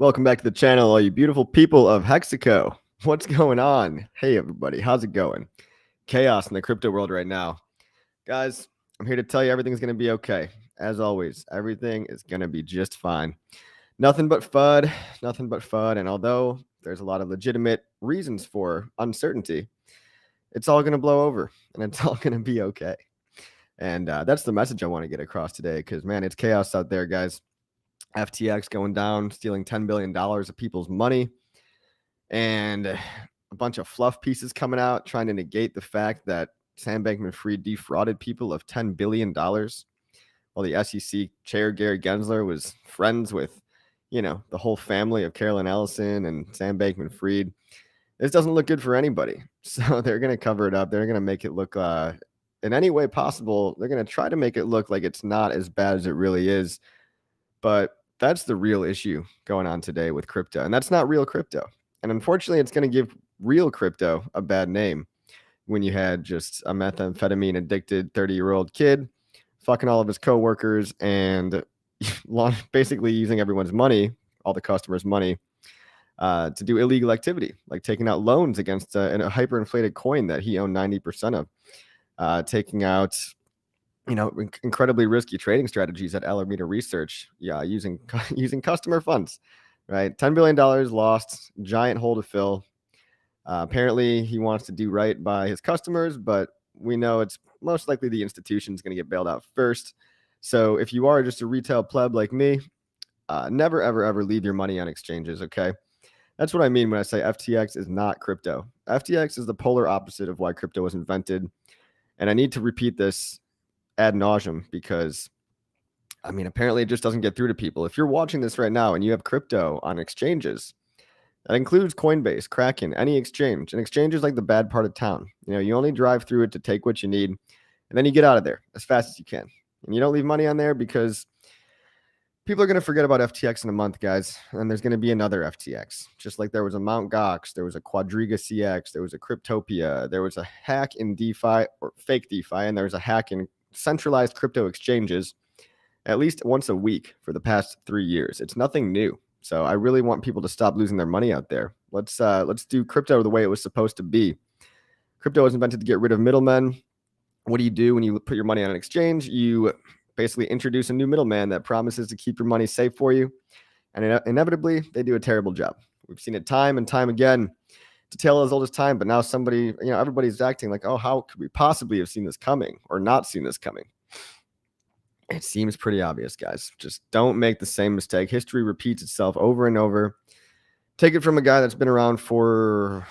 Welcome back to the channel, all you beautiful people of Hexaco. What's going on? Hey, everybody. How's it going? Chaos in the crypto world right now. Guys, I'm here to tell you everything's going to be okay. As always, everything is going to be just fine. Nothing but FUD, nothing but FUD. And although there's a lot of legitimate reasons for uncertainty, it's all going to blow over and it's all going to be okay. And that's the message I want to get across today because, man, it's chaos out there, guys. FTX going down, stealing $10 billion of people's money, and a bunch of fluff pieces coming out trying to negate the fact that Sam Bankman-Fried defrauded people of $10 billion while the SEC chair Gary Gensler was friends with, the whole family of Carolyn Ellison and Sam Bankman-Fried. This doesn't look good for anybody. So they're going to cover it up. They're going to make it look in any way possible. They're going to try to make it look like it's not as bad as it really is. But that's the real issue going on today with crypto. And that's not real crypto. And unfortunately, it's going to give real crypto a bad name when you had just a methamphetamine addicted 30-year-old kid fucking all of his coworkers and basically using everyone's money, all the customers' money, to do illegal activity, like taking out loans against a hyperinflated coin that he owned 90% of, taking out incredibly risky trading strategies at Alameda Research, using customer funds, right? $10 billion lost, giant hole to fill. Apparently, he wants to do right by his customers, but we know it's most likely the institution's going to get bailed out first. So if you are just a retail pleb like me, never, ever, ever leave your money on exchanges, okay? That's what I mean when I say FTX is not crypto. FTX is the polar opposite of why crypto was invented. And I need to repeat this ad nauseum because, apparently it just doesn't get through to people. If you're watching this right now and you have crypto on exchanges, that includes Coinbase, Kraken, any exchange. An exchange is like the bad part of town. You only drive through it to take what you need, and then you get out of there as fast as you can. And you don't leave money on there because people are going to forget about FTX in a month, guys. And there's going to be another FTX. Just like there was a Mt. Gox, there was a Quadriga CX, there was a Cryptopia, there was a hack in DeFi or fake DeFi, and there was a hack in centralized crypto exchanges at least once a week for the past 3 years. It's nothing new. So I really want people to stop losing their money out there. Let's do crypto the way it was supposed to be. Crypto was invented to get rid of middlemen. What do you do when you put your money on an exchange? You basically introduce a new middleman that promises to keep your money safe for you. And inevitably, they do a terrible job. We've seen it time and time again. It's a tale as old as time, but now everybody's acting like, oh, how could we possibly have seen this coming or not seen this coming? It seems pretty obvious, guys. Just don't make the same mistake. History repeats itself over and over. Take it from a guy that's been around for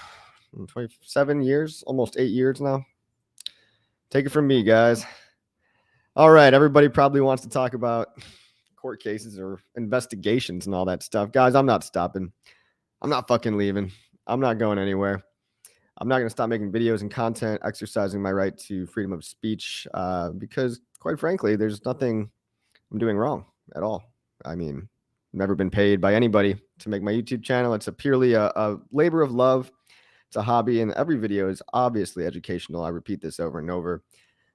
27 years, almost 8 years now. Take it from me, guys. All right, everybody probably wants to talk about court cases or investigations and all that stuff. Guys, I'm not stopping. I'm not fucking leaving. I'm not going anywhere. I'm not going to stop making videos and content, exercising my right to freedom of speech, because, quite frankly, there's nothing I'm doing wrong at all. I've never been paid by anybody to make my YouTube channel. It's purely a labor of love. It's a hobby, and every video is obviously educational. I repeat this over and over.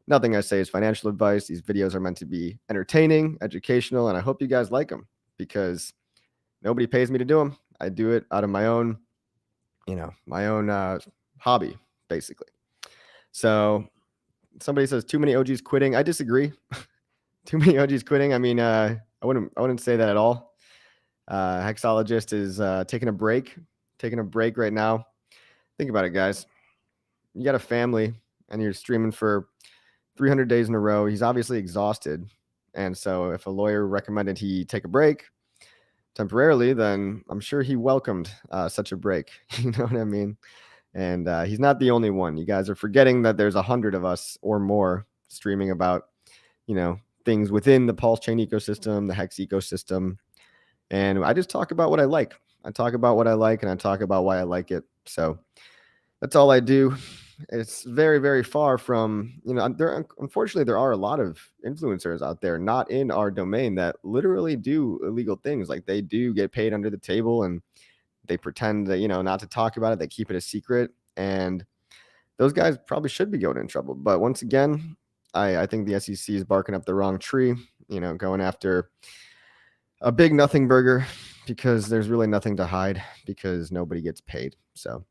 Nothing I say is financial advice. These videos are meant to be entertaining, educational, and I hope you guys like them because nobody pays me to do them. I do it out of my own, hobby, basically. So somebody says too many OGs quitting. I disagree. Too many OGs quitting. I wouldn't say that at all. Hexologist is taking a break right now. Think about it, guys. You got a family and you're streaming for 300 days in a row. He's obviously exhausted. And so if a lawyer recommended he take a break temporarily, then I'm sure he welcomed such a break. You know what I mean? And he's not the only one. You guys are forgetting that there's 100 of us or more streaming about, things within the PulseChain ecosystem, the Hex ecosystem. And I just talk about what I like. I talk about what I like and I talk about why I like it. So that's all I do. It's very, very far from, unfortunately, there are a lot of influencers out there, not in our domain, that literally do illegal things. Like they do get paid under the table and they pretend that, not to talk about it. They keep it a secret. And those guys probably should be going in trouble. But once again, I think the SEC is barking up the wrong tree, going after a big nothing burger because there's really nothing to hide because nobody gets paid. So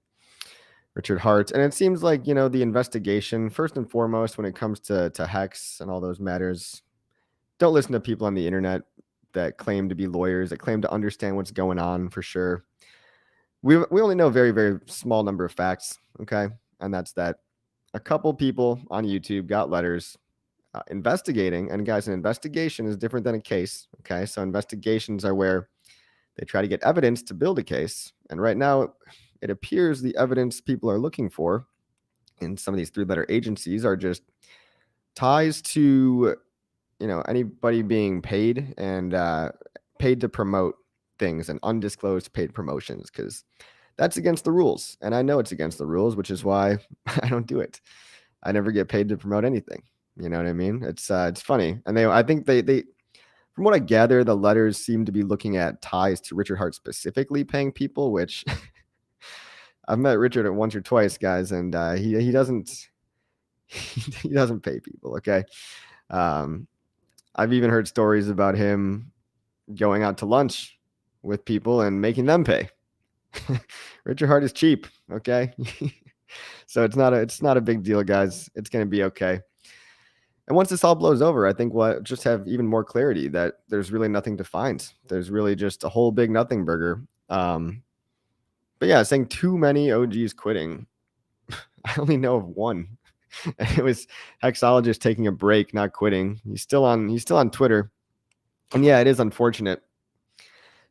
Richard Hart. And it seems like, the investigation, first and foremost, when it comes to HEX and all those matters, don't listen to people on the internet that claim to be lawyers, that claim to understand what's going on for sure. We only know a very, very small number of facts, okay? And that's that a couple people on YouTube got letters investigating. And guys, an investigation is different than a case, okay? So investigations are where they try to get evidence to build a case. And right now, it appears the evidence people are looking for in some of these three-letter agencies are just ties to, anybody being paid and paid to promote things and undisclosed paid promotions, because that's against the rules. And I know it's against the rules, which is why I don't do it. I never get paid to promote anything. You know what I mean? It's funny. And I think they from what I gather, the letters seem to be looking at ties to Richard Hart specifically paying people, which I've met Richard once or twice, guys, and he doesn't he doesn't pay people. Okay. I've even heard stories about him going out to lunch with people and making them pay. Richard Hart is cheap. Okay. So it's not a big deal, guys. It's going to be okay. And once this all blows over, I think we'll just have even more clarity that there's really nothing to find. There's really just a whole big nothing burger. But yeah, saying too many OGs quitting. I only know of one. And it was Hexologist taking a break, not quitting. He's still on Twitter. And yeah, it is unfortunate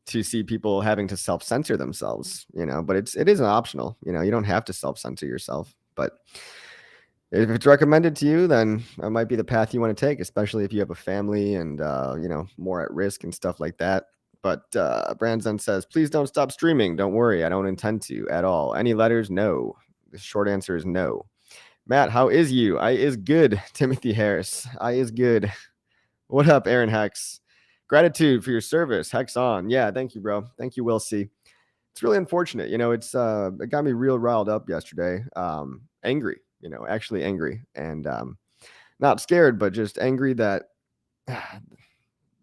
to see people having to self-censor themselves, but it isn't optional. You don't have to self-censor yourself. But if it's recommended to you, then that might be the path you want to take, especially if you have a family and, more at risk and stuff like that. But Brandon says, please don't stop streaming. Don't worry. I don't intend to at all. Any letters? No. The short answer is no. Matt, how is you? I is good. Timothy Harris. I is good. What up, Aaron Hex? Gratitude for your service. Hex on. Yeah, thank you, bro. Thank you, Will C. It's really unfortunate. It got me real riled up yesterday. Angry. Actually angry, and not scared, but just angry that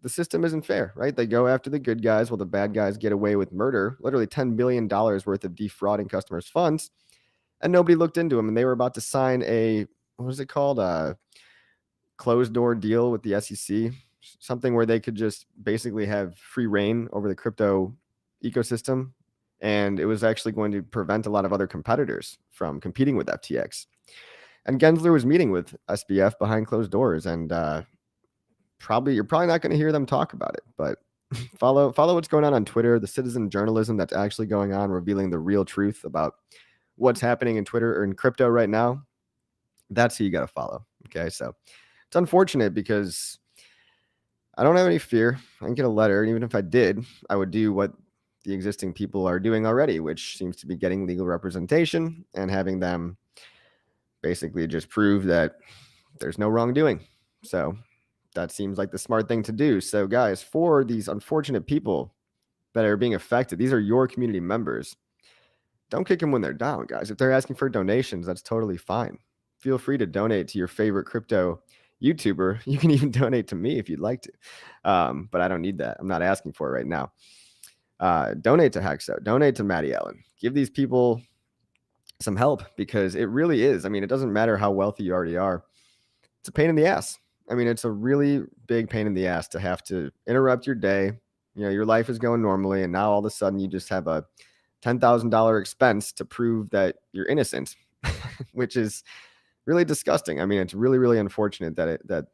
the system isn't fair, right? They go after the good guys while the bad guys get away with murder, literally $10 billion worth of defrauding customers' funds, and nobody looked into them. And they were about to sign what was it called? A closed door deal with the SEC, something where they could just basically have free reign over the crypto ecosystem. And it was actually going to prevent a lot of other competitors from competing with FTX. And Gensler was meeting with SBF behind closed doors, and you're probably not going to hear them talk about it. But follow what's going on Twitter, the citizen journalism that's actually going on, revealing the real truth about what's happening in Twitter or in crypto right now. That's who you got to follow. Okay, so it's unfortunate because I don't have any fear. I can get a letter, and even if I did, I would do what the existing people are doing already, which seems to be getting legal representation and having them basically just prove that there's no wrongdoing. So that seems like the smart thing to do. So guys, for these unfortunate people that are being affected, these are your community members. Don't kick them when they're down, guys. If they're asking for donations, that's totally fine. Feel free to donate to your favorite crypto YouTuber. You can even donate to me if you'd like to. But I don't need that. I'm not asking for it right now. Donate to Hexo, donate to Matty Allen. Give these people some help, because it really is. I mean, it doesn't matter how wealthy you already are. It's a pain in the ass. I mean, it's a really big pain in the ass to have to interrupt your day. Your life is going normally, and now all of a sudden you just have a $10,000 expense to prove that you're innocent, which is really disgusting. I mean, it's really, really unfortunate that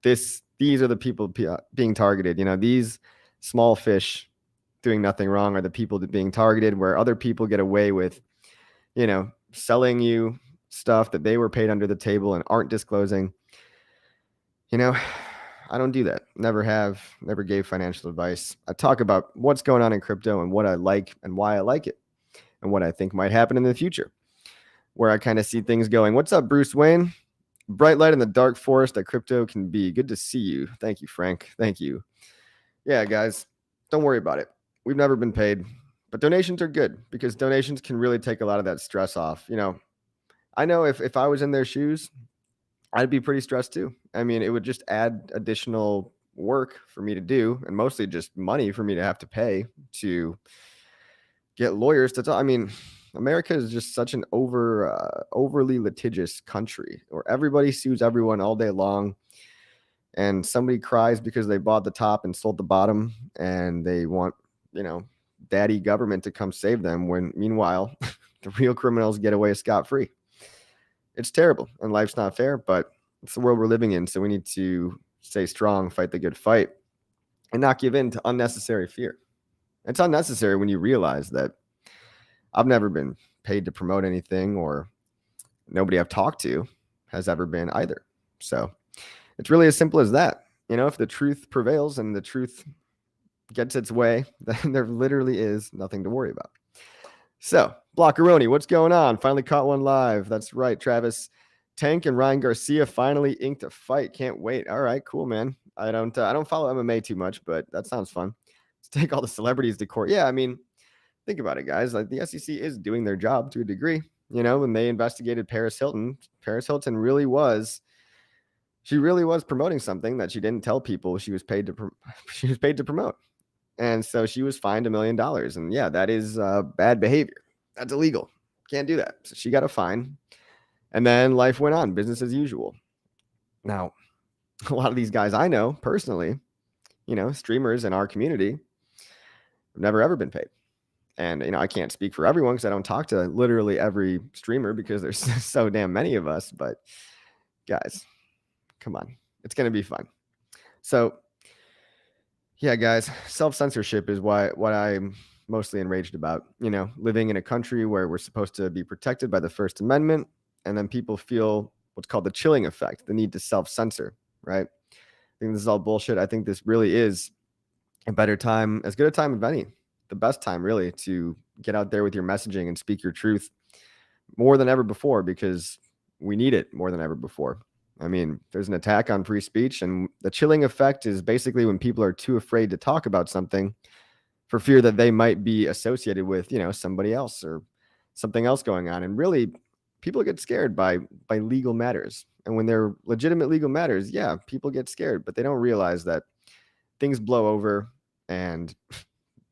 these are the people being targeted. These small fish doing nothing wrong are the people that being targeted, where other people get away with selling you stuff that they were paid under the table and aren't disclosing. I don't do that. Never have, never gave financial advice. I talk about what's going on in crypto and what I like and why I like it and what I think might happen in the future, where I kind of see things going. What's up, Bruce Wayne? Bright light in the dark forest that crypto can be. Good to see you. Thank you, Frank. Thank you. Yeah, guys, don't worry about it. We've never been paid. But donations are good, because donations can really take a lot of that stress off. I know if I was in their shoes, I'd be pretty stressed too. I mean, it would just add additional work for me to do, and mostly just money for me to have to pay to get lawyers to talk. I mean, America is just such an overly litigious country where everybody sues everyone all day long, and somebody cries because they bought the top and sold the bottom, and they want, daddy government to come save them, when meanwhile the real criminals get away scot-free. It's terrible, and life's not fair, but it's the world we're living in. So we need to stay strong, fight the good fight, and not give in to unnecessary fear. It's unnecessary when you realize that I've never been paid to promote anything, or nobody I've talked to has ever been either. So it's really as simple as that. If the truth prevails and the truth gets its way, then there literally is nothing to worry about. So, Blockeroni, what's going on? Finally caught one live. That's right, Travis. Tank and Ryan Garcia finally inked a fight. Can't wait. All right, cool, man. I don't follow MMA too much, but that sounds fun. Let's take all the celebrities to court. Yeah, I mean, think about it, guys. Like, the SEC is doing their job to a degree. When they investigated Paris Hilton really was promoting something that she didn't tell people she was paid to promote. And so she was fined $1 million. And yeah, that is bad behavior. That's illegal. Can't do that. So she got a fine. And then life went on, business as usual. Now, a lot of these guys I know personally, streamers in our community, have never ever been paid. And, I can't speak for everyone because I don't talk to literally every streamer because there's so damn many of us. But guys, come on. It's going to be fun. So, yeah, guys, self-censorship is what I'm mostly enraged about. Living in a country where we're supposed to be protected by the First Amendment, and then people feel what's called the chilling effect, the need to self-censor, right? I think this is all bullshit. I think this really is a better time, as good a time as any, the best time really, to get out there with your messaging and speak your truth more than ever before, because we need it more than ever before. I mean, there's an attack on free speech, and the chilling effect is basically when people are too afraid to talk about something for fear that they might be associated with, somebody else or something else going on. And really, people get scared by legal matters. And when they're legitimate legal matters, yeah, people get scared, but they don't realize that things blow over. And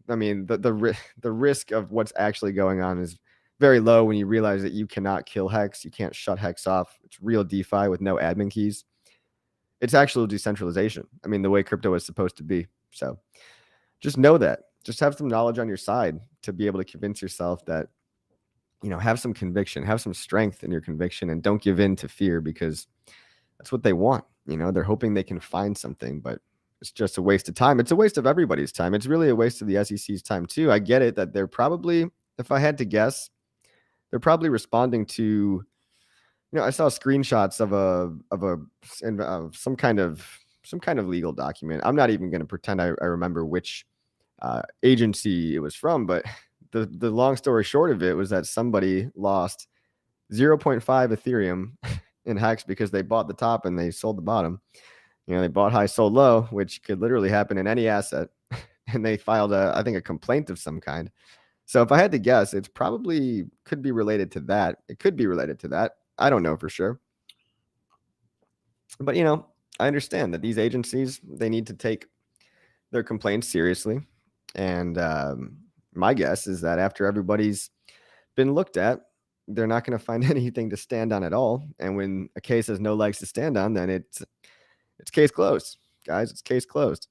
I mean, the risk of what's actually going on is very low when you realize that you cannot kill HEX. You can't shut HEX off. It's real DeFi with no admin keys. It's actual decentralization. I mean, the way crypto is supposed to be. So just know that. Just have some knowledge on your side to be able to convince yourself that, have some conviction, have some strength in your conviction, and don't give in to fear, because that's what they want. They're hoping they can find something, but it's just a waste of time. It's a waste of everybody's time. It's really a waste of the SEC's time too. I get it that they're probably, if I had to guess, they're probably responding to, I saw screenshots of some kind of legal document. I'm not even going to pretend I remember which agency it was from, but the long story short of it was that somebody lost 0.5 Ethereum in HEX because they bought the top and they sold the bottom. They bought high, sold low, which could literally happen in any asset. And they filed I think a complaint of some kind. So if I had to guess, it's probably could be related to that. It could be related to that. I don't know for sure. But, I understand that these agencies, they need to take their complaints seriously. And my guess is that after everybody's been looked at, they're not going to find anything to stand on at all. And when a case has no legs to stand on, then it's case closed, guys. It's case closed.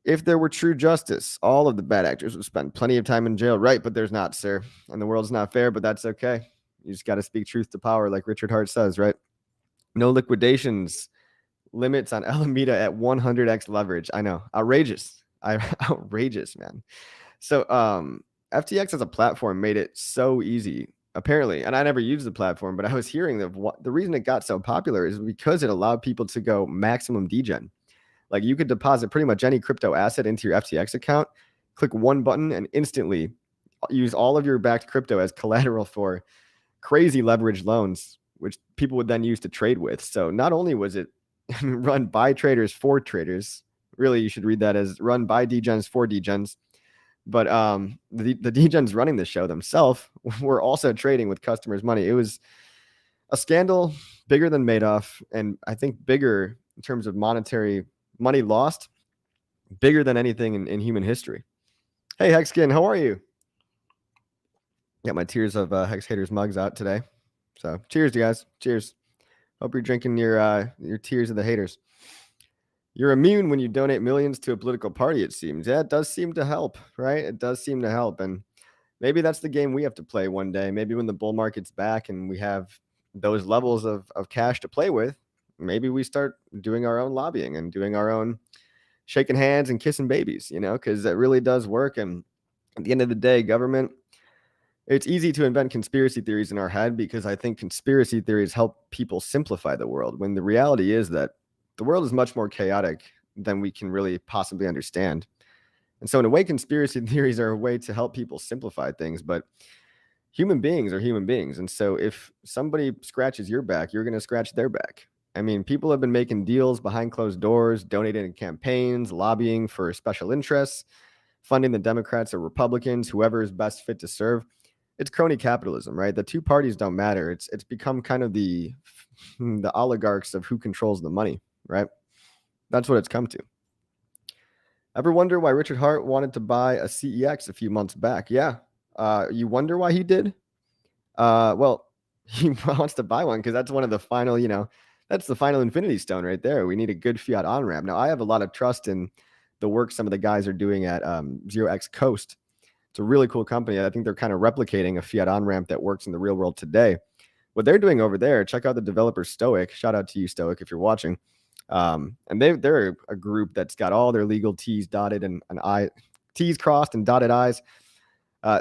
If there were true justice, all of the bad actors would spend plenty of time in jail, right? But there's not, sir. And the world's not fair, but that's okay. You just got to speak truth to power, like Richard Hart says, right? No liquidations, limits on Alameda at 100x leverage. I know, outrageous. Outrageous, man. So FTX as a platform made it so easy, apparently. And I never used the platform, but I was hearing that the reason it got so popular is because it allowed people to go maximum degen. Like, you could deposit pretty much any crypto asset into your FTX account, click one button, and instantly use all of your backed crypto as collateral for crazy leveraged loans, which people would then use to trade with. So not only was it run by traders for traders, really you should read that as run by degens for degens, but the degens running the show themselves were also trading with customers' money. It was a scandal bigger than Madoff, and I think bigger in terms of monetary money lost, bigger than anything in human history. Hey, Hexkin, how are you? Got my Tears of Hex Haters mugs out today. So cheers, you guys. Cheers. Hope you're drinking your Tears of the Haters. You're immune when you donate millions to a political party, it seems. Yeah, it does seem to help, right? It does seem to help. And maybe that's the game we have to play one day. Maybe when the bull market's back and we have those levels of cash to play with, maybe we start doing our own lobbying and doing our own shaking hands and kissing babies, because it really does work. And at the end of the day, government, it's easy to invent conspiracy theories in our head because I think conspiracy theories help people simplify the world, when the reality is that the world is much more chaotic than we can really possibly understand. And so in a way, conspiracy theories are a way to help people simplify things, but human beings are human beings. And so if somebody scratches your back, you're going to scratch their back. I mean, people have been making deals behind closed doors, donating in campaigns, lobbying for special interests, funding the Democrats or Republicans, whoever is best fit to serve. It's crony capitalism, right? The two parties don't matter. It's become kind of the oligarchs of who controls the money, right? That's what it's come to. Ever wonder why Richard Hart wanted to buy a CEX a few months back? Yeah. You wonder why he did? Well, he wants to buy one because that's one of the final, that's the final infinity stone right there. We need a good fiat on-ramp. Now, I have a lot of trust in the work some of the guys are doing at 0x Coast. It's a really cool company. I think they're kind of replicating a fiat on-ramp that works in the real world today. What they're doing over there, check out the developer Stoic. Shout out to you, Stoic, if you're watching. And they're a group that's got all their legal T's dotted and T's crossed and dotted I's.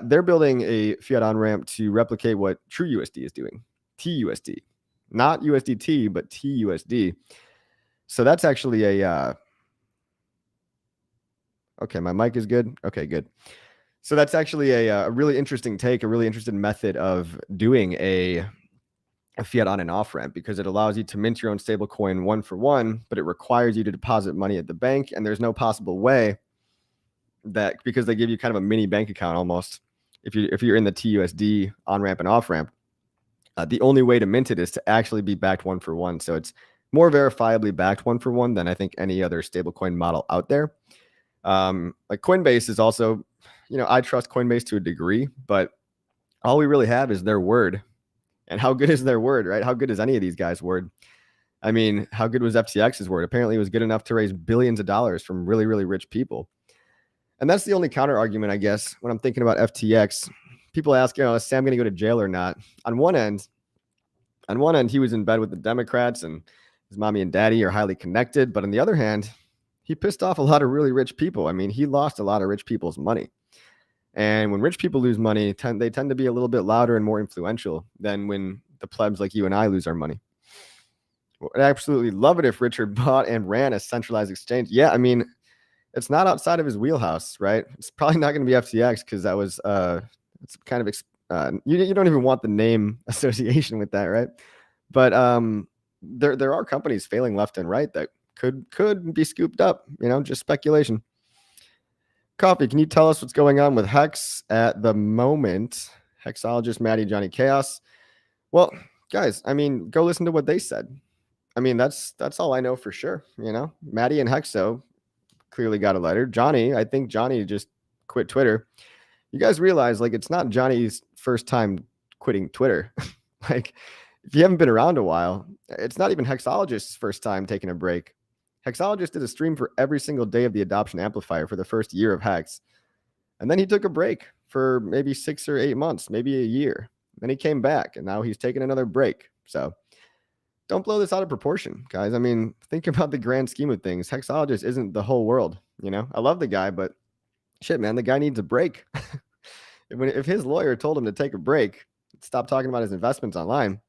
They're building a fiat on-ramp to replicate what TrueUSD is doing. TUSD. Not USDT, but TUSD. So that's actually a... Okay, my mic is good. Okay, good. So that's actually a really interesting take, a really interesting method of doing a fiat on and off ramp, because it allows you to mint your own stable coin one for one, but it requires you to deposit money at the bank. And there's no possible way that, because they give you kind of a mini bank account almost, if you're in the TUSD on ramp and off ramp, the only way to mint it is to actually be backed one for one. So it's more verifiably backed one for one than I think any other stablecoin model out there. Like Coinbase is also, I trust Coinbase to a degree, but all we really have is their word. And how good is their word, right? How good is any of these guys' word? I mean, how good was FTX's word? Apparently it was good enough to raise billions of dollars from really, really rich people. And that's the only counter argument, I guess, when I'm thinking about FTX. People ask, is Sam going to go to jail or not? On one end, he was in bed with the Democrats and his mommy and daddy are highly connected. But on the other hand, he pissed off a lot of really rich people. I mean, he lost a lot of rich people's money. And when rich people lose money, they tend to be a little bit louder and more influential than when the plebs like you and I lose our money. I'd absolutely love it if Richard bought and ran a centralized exchange. Yeah, I mean, it's not outside of his wheelhouse, right? It's probably not going to be FTX because that was it's kind of you don't even want the name association with that, right? But there are companies failing left and right that could be scooped up, just speculation. Coffee, can you tell us what's going on with Hex at the moment? Hexologist, Maddie, Johnny Chaos. Well, guys, I mean, go listen to what they said. I mean, that's all I know for sure. Maddie and Hexo clearly got a letter. Johnny, I think Johnny just quit Twitter. You guys realize, it's not Johnny's first time quitting Twitter. If you haven't been around a while, it's not even Hexologist's first time taking a break. Hexologist did a stream for every single day of the adoption amplifier for the first year of Hex. And then he took a break for maybe 6 or 8 months, maybe a year. Then he came back and now he's taking another break. So don't blow this out of proportion, guys. I mean, think about the grand scheme of things. Hexologist isn't the whole world. I love the guy, but shit, man, the guy needs a break. If his lawyer told him to take a break, stop talking about his investments online,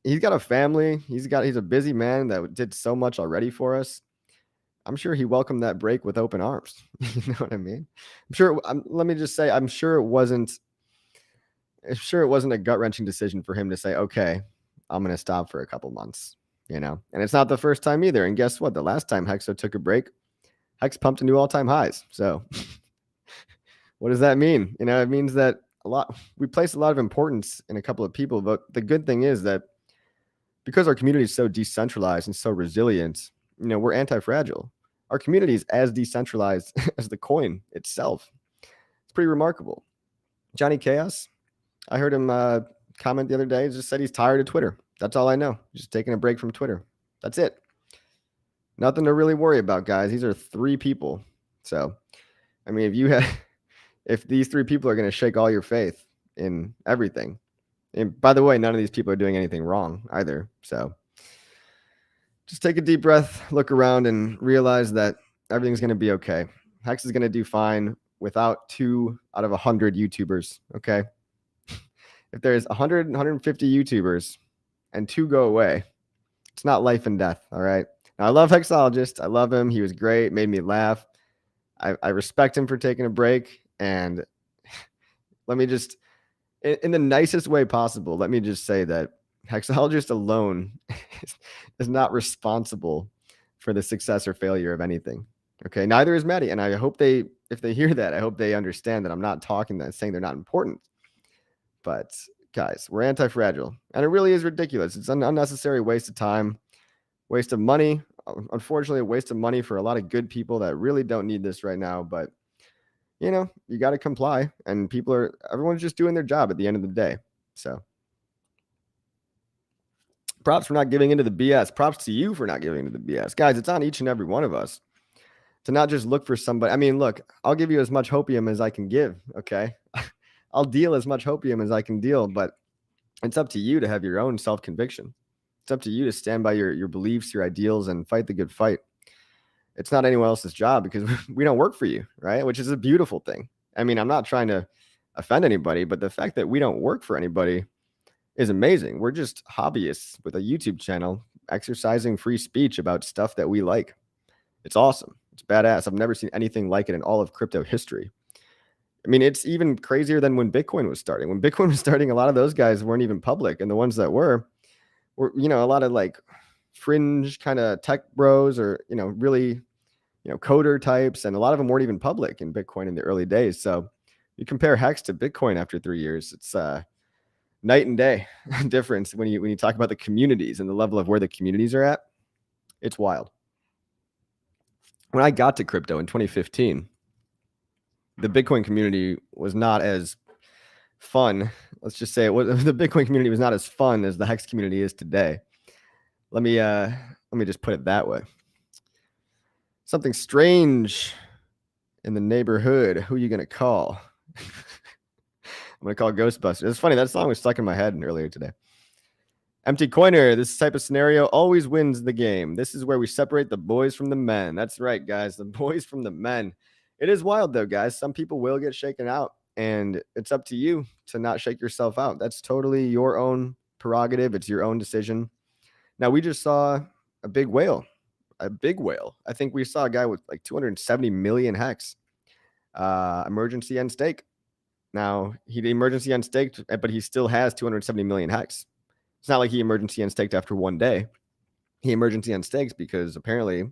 he's got a family. He's a busy man that did so much already for us. I'm sure he welcomed that break with open arms. You know what I mean? Let me just say, I'm sure it wasn't a gut-wrenching decision for him to say, okay, I'm going to stop for a couple months, and it's not the first time either. And guess what? The last time Hexo took a break, Hex pumped to new all-time highs. So what does that mean? It means that we place a lot of importance in a couple of people, but the good thing is that because our community is so decentralized and so resilient, we're anti-fragile. Our community is as decentralized as the coin itself. It's pretty remarkable. Johnny Chaos, I heard him comment the other day, just said he's tired of Twitter. That's all I know. Just taking a break from Twitter. That's it. Nothing to really worry about, guys. These are 3 people. So, I mean, if these 3 people are going to shake all your faith in everything, and by the way, none of these people are doing anything wrong either. So just take a deep breath, look around, and realize that everything's going to be okay. Hex is going to do fine without 2 out of 100 YouTubers, okay? If there's 100, 150 YouTubers and 2 go away, it's not life and death, all right? Now, I love Hexologist. I love him. He was great, made me laugh. I respect him for taking a break. And let me just, in the nicest way possible, let me just say that Hexologist alone is not responsible for the success or failure of anything. Okay, neither is Maddie. And I hope if they hear that, I hope they understand that I'm not saying they're not important. But guys, we're anti-fragile. And it really is ridiculous. It's an unnecessary waste of time, waste of money. Unfortunately, a waste of money for a lot of good people that really don't need this right now. But, you got to comply. And everyone's just doing their job at the end of the day. So props for not giving into the BS. Props to you for not giving into the BS. Guys, it's on each and every one of us to not just look for somebody. I mean, look, I'll give you as much hopium as I can give, okay? I'll deal as much hopium as I can deal, but it's up to you to have your own self-conviction. It's up to you to stand by your beliefs, your ideals, and fight the good fight. It's not anyone else's job because we don't work for you, right? Which is a beautiful thing. I mean, I'm not trying to offend anybody, but the fact that we don't work for anybody is amazing. We're just hobbyists with a YouTube channel exercising free speech about stuff that we like. It's awesome. It's badass. I've never seen anything like it in all of crypto history. I mean, it's even crazier than when Bitcoin was starting. When Bitcoin was starting, a lot of those guys weren't even public. And the ones that were, a lot of like fringe kind of tech bros or, really, coder types. And a lot of them weren't even public in Bitcoin in the early days. So you compare Hex to Bitcoin after 3 years, it's night and day difference when you talk about the communities and the level of where the communities are at. It's wild. When I got to crypto in 2015, the Bitcoin community was not as fun. Let's just say the Bitcoin community was not as fun as the Hex community is today. Let me just put it that way. Something strange in the neighborhood. Who are you gonna call? I'm gonna call Ghostbusters. It's funny, that song was stuck in my head earlier today. Empty Coiner, this type of scenario always wins the game. This is where we separate the boys from the men. That's right, guys, the boys from the men. It is wild, though, guys. Some people will get shaken out, and it's up to you to not shake yourself out. That's totally your own prerogative. It's your own decision. Now, we just saw a big whale. I think we saw a guy with like 270 million hex emergency end stake. Now, he emergency unstaked, but he still has 270 million hex. It's not like he emergency unstaked after one day. He emergency unstaked because apparently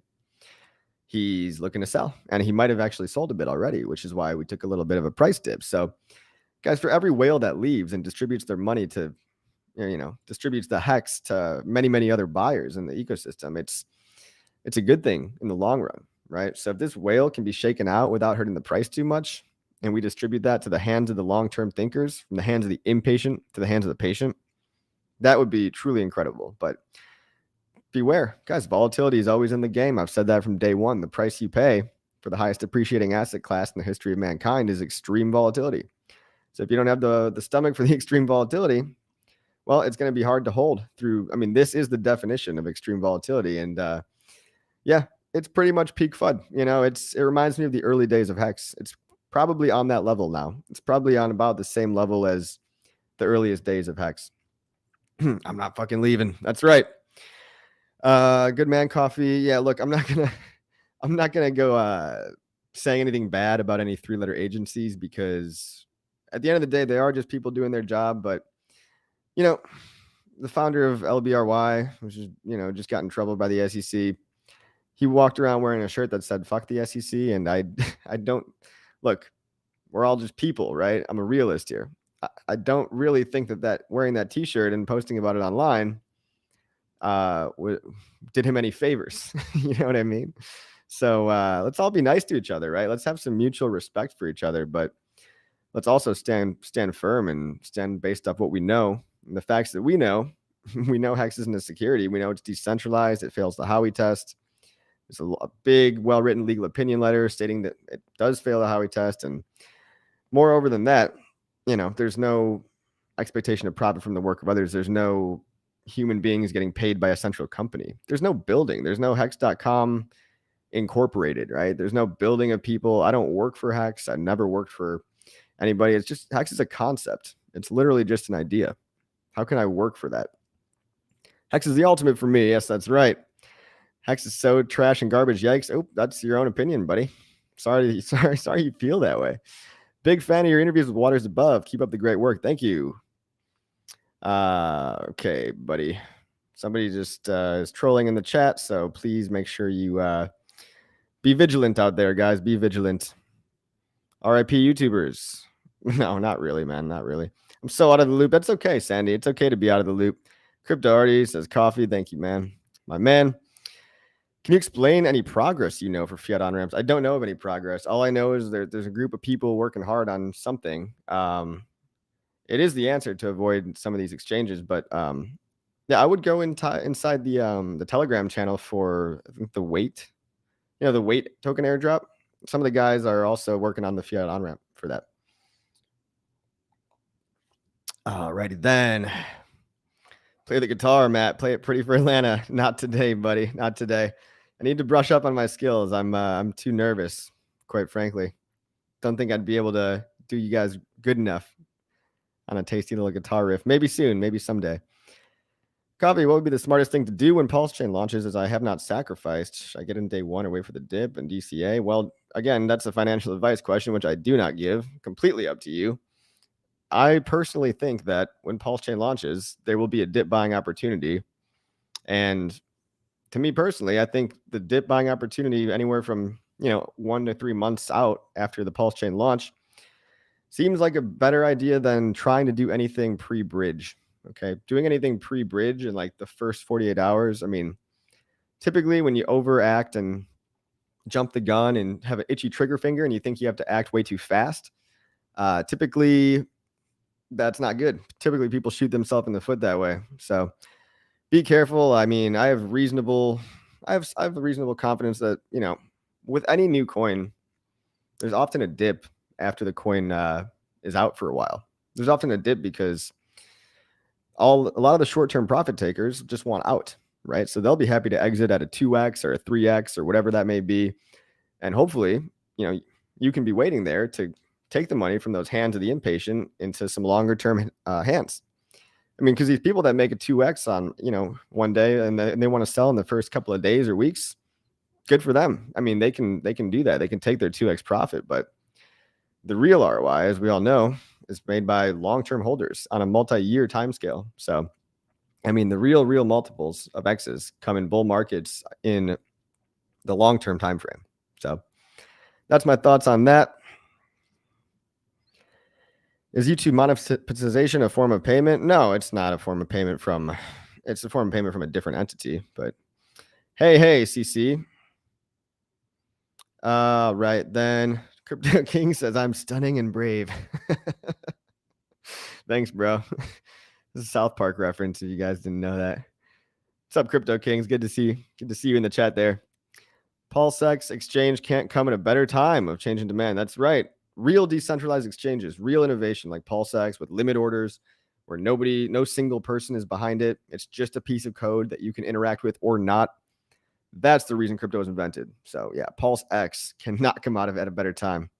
he's looking to sell, and he might have actually sold a bit already, which is why we took a little bit of a price dip. So, guys, for every whale that leaves and distributes their money to, distributes the hex to many, many other buyers in the ecosystem, it's a good thing in the long run, right? So if this whale can be shaken out without hurting the price too much, and we distribute that to the hands of the long-term thinkers, from the hands of the impatient to the hands of the patient, that would be truly incredible. But beware, guys, volatility is always in the game. I've said that from day one. The price you pay for the highest appreciating asset class in the history of mankind is extreme volatility. So if you don't have the stomach for the extreme volatility, well, it's going to be hard to hold through. I mean, this is the definition of extreme volatility. And yeah, it's pretty much peak FUD. It reminds me of the early days of Hex. It's probably on that level now. It's probably on about the same level as the earliest days of Hex. I'm not fucking leaving. That's right. Good man coffee. Yeah, look, I'm not gonna go saying anything bad about any 3-letter agencies, because at the end of the day, they are just people doing their job. But the founder of LBRY, which is just got in trouble by the SEC, he walked around wearing a shirt that said "fuck the SEC," and I don't look. We're all just people, right? I'm a realist here. I don't really think that wearing that T-shirt and posting about it online, did him any favors. You know what I mean? So let's all be nice to each other, right? Let's have some mutual respect for each other, but let's also stand firm and stand based off what we know and the facts that we know. We know Hex isn't a security. We know it's decentralized. It fails the Howey test. There's a big, well-written legal opinion letter stating that it does fail the Howey test. And moreover than that, there's no expectation of profit from the work of others. There's no human beings getting paid by a central company. There's no building. There's no Hex.com Incorporated, right? There's no building of people. I don't work for Hex. I never worked for anybody. It's just Hex is a concept. It's literally just an idea. How can I work for that? Hex is the ultimate for me. Yes, that's right. Hex is so trash and garbage. Yikes. Oh, that's your own opinion, buddy. Sorry you feel that way. Big fan of your interviews with Waters Above. Keep up the great work. Thank you. Okay, buddy. Somebody just is trolling in the chat, so please make sure you be vigilant out there, guys. Be vigilant. RIP YouTubers. No, not really, man. Not really. I'm so out of the loop. That's okay, Sandy. It's okay to be out of the loop. Crypto Artie says coffee. Thank you, man. My man. Can you explain any progress for fiat on-ramps? I don't know of any progress. All I know is there's a group of people working hard on something. It is the answer to avoid some of these exchanges, but yeah, I would go inside the Telegram channel for, I think, the weight, the weight token airdrop. Some of the guys are also working on the fiat on-ramp for that. Alrighty then. Play the guitar, Matt. Play it pretty for Atlanta. Not today, buddy. Not today. I need to brush up on my skills. I'm too nervous, quite frankly. Don't think I'd be able to do you guys good enough on a tasty little guitar riff. Maybe soon, maybe someday. Coffee, what would be the smartest thing to do when PulseChain launches, as I have not sacrificed? Should I get in day one or wait for the dip and DCA? Well, again, that's a financial advice question, which I do not give. Completely up to you. I personally think that when PulseChain launches, there will be a dip buying opportunity. And to me personally, I think the dip buying opportunity anywhere from 1 to 3 months out after the PulseChain launch seems like a better idea than trying to do anything pre-bridge. Okay, doing anything pre-bridge in like the first 48 hours. I mean, typically when you overact and jump the gun and have an itchy trigger finger and you think you have to act way too fast, typically that's not good. Typically people shoot themselves in the foot that way. So be careful. I mean, I have reasonable confidence that, with any new coin, there's often a dip after the coin is out for a while. There's often a dip because a lot of the short-term profit takers just want out, right? So they'll be happy to exit at a 2x or a 3x or whatever that may be. And hopefully, you can be waiting there to take the money from those hands of the impatient into some longer-term hands. I mean, because these people that make a 2x on, one day and they want to sell in the first couple of days or weeks, good for them. I mean, they can do that. They can take their 2x profit, but the real ROI, as we all know, is made by long-term holders on a multi-year time scale. So, I mean, the real multiples of X's come in bull markets in the long-term time frame. So that's my thoughts on that. Is YouTube monetization a form of payment? No, it's not a form of payment it's a form of payment from a different entity. But hey, CC. Right then. Crypto King says, I'm stunning and brave. Thanks, bro. This is a South Park reference if you guys didn't know that. What's up, Crypto Kings? Good to see you in the chat there. PulseX exchange can't come at a better time of change in demand. That's right. Real decentralized exchanges, real innovation like PulseX with limit orders where no single person is behind it. It's just a piece of code that you can interact with or not. That's the reason crypto was invented. So yeah, PulseX cannot come out of it at a better time.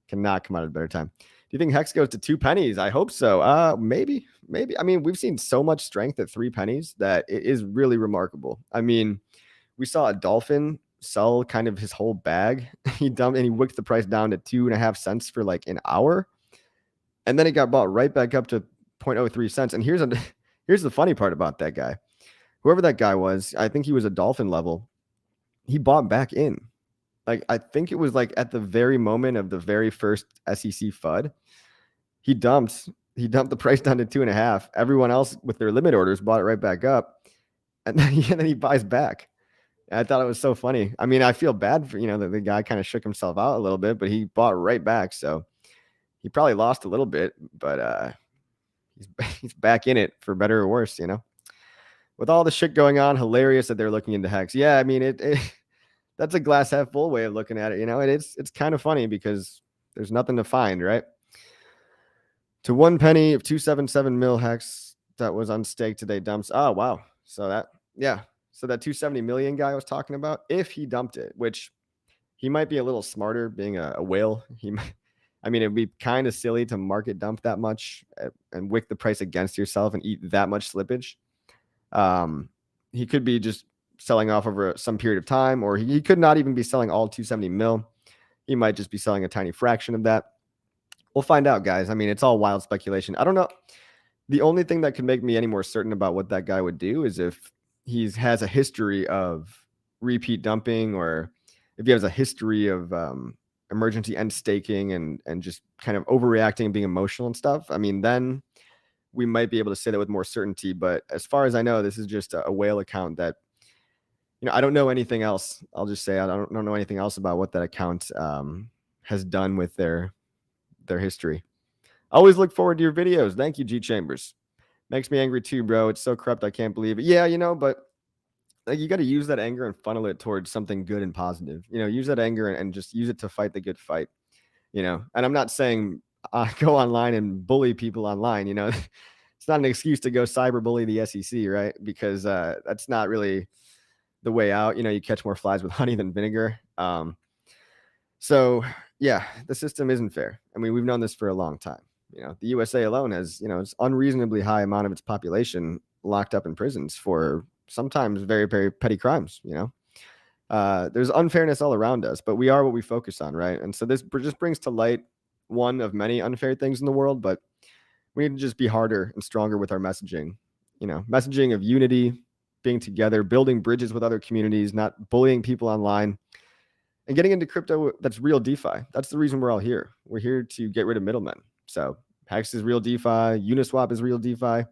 Cannot come out at a better time. Do you think Hex goes to 2 pennies? I hope so. Maybe. I mean, we've seen so much strength at 3 pennies that it is really remarkable. I mean, we saw a dolphin sell kind of his whole bag. He dumped and he wicked the price down to 2.5 cents for like an hour. And then it got bought right back up to 0.03 cents. And here's the funny part about that guy. Whoever that guy was, I think he was a dolphin level. He bought back in. Like, I think it was like at the very moment of the very first SEC FUD, he dumped the price down to 2.5. Everyone else with their limit orders bought it right back up. and then he buys back. I thought it was so funny. I mean, I feel bad for, the guy kind of shook himself out a little bit, but he bought right back. So he probably lost a little bit, but he's back in it for better or worse, With all the shit going on, hilarious that they're looking into HEX. Yeah, I mean, it that's a glass half full way of looking at it. It's kind of funny because there's nothing to find, right? To 1 penny of 277 mil HEX that was unstaked today dumps. Oh, wow. So that 270 million guy I was talking about, if he dumped it, which he might be a little smarter being a whale. It'd be kind of silly to market dump that much and wick the price against yourself and eat that much slippage. He could be just selling off over some period of time, or he could not even be selling all 270 mil. He might just be selling a tiny fraction of that. We'll find out, guys. I mean, it's all wild speculation. I don't know. The only thing that could make me any more certain about what that guy would do is if he has a history of repeat dumping, or if he has a history of emergency end staking and just kind of overreacting and being emotional and stuff. I mean, then we might be able to say that with more certainty. But as far as I know, this is just a whale account that, I don't know anything else. I'll just say I don't know anything else about what that account has done with their history. Always look forward to your videos. Thank you, G Chambers. Makes me angry too, bro. It's so corrupt. I can't believe it. Yeah, but you got to use that anger and funnel it towards something good and positive. Use that anger and just use it to fight the good fight. And I'm not saying go online and bully people online. It's not an excuse to go cyberbully the SEC, right? Because that's not really the way out. You catch more flies with honey than vinegar. So yeah, the system isn't fair. I mean, we've known this for a long time. The USA alone has, it's unreasonably high amount of its population locked up in prisons for sometimes very, very petty crimes. There's unfairness all around us, but we are what we focus on, right? And so this just brings to light one of many unfair things in the world, but we need to just be harder and stronger with our messaging. Messaging of unity, being together, building bridges with other communities, not bullying people online, and getting into crypto that's real DeFi. That's the reason we're all here. We're here to get rid of middlemen. So HEX is real DeFi, Uniswap is real DeFi.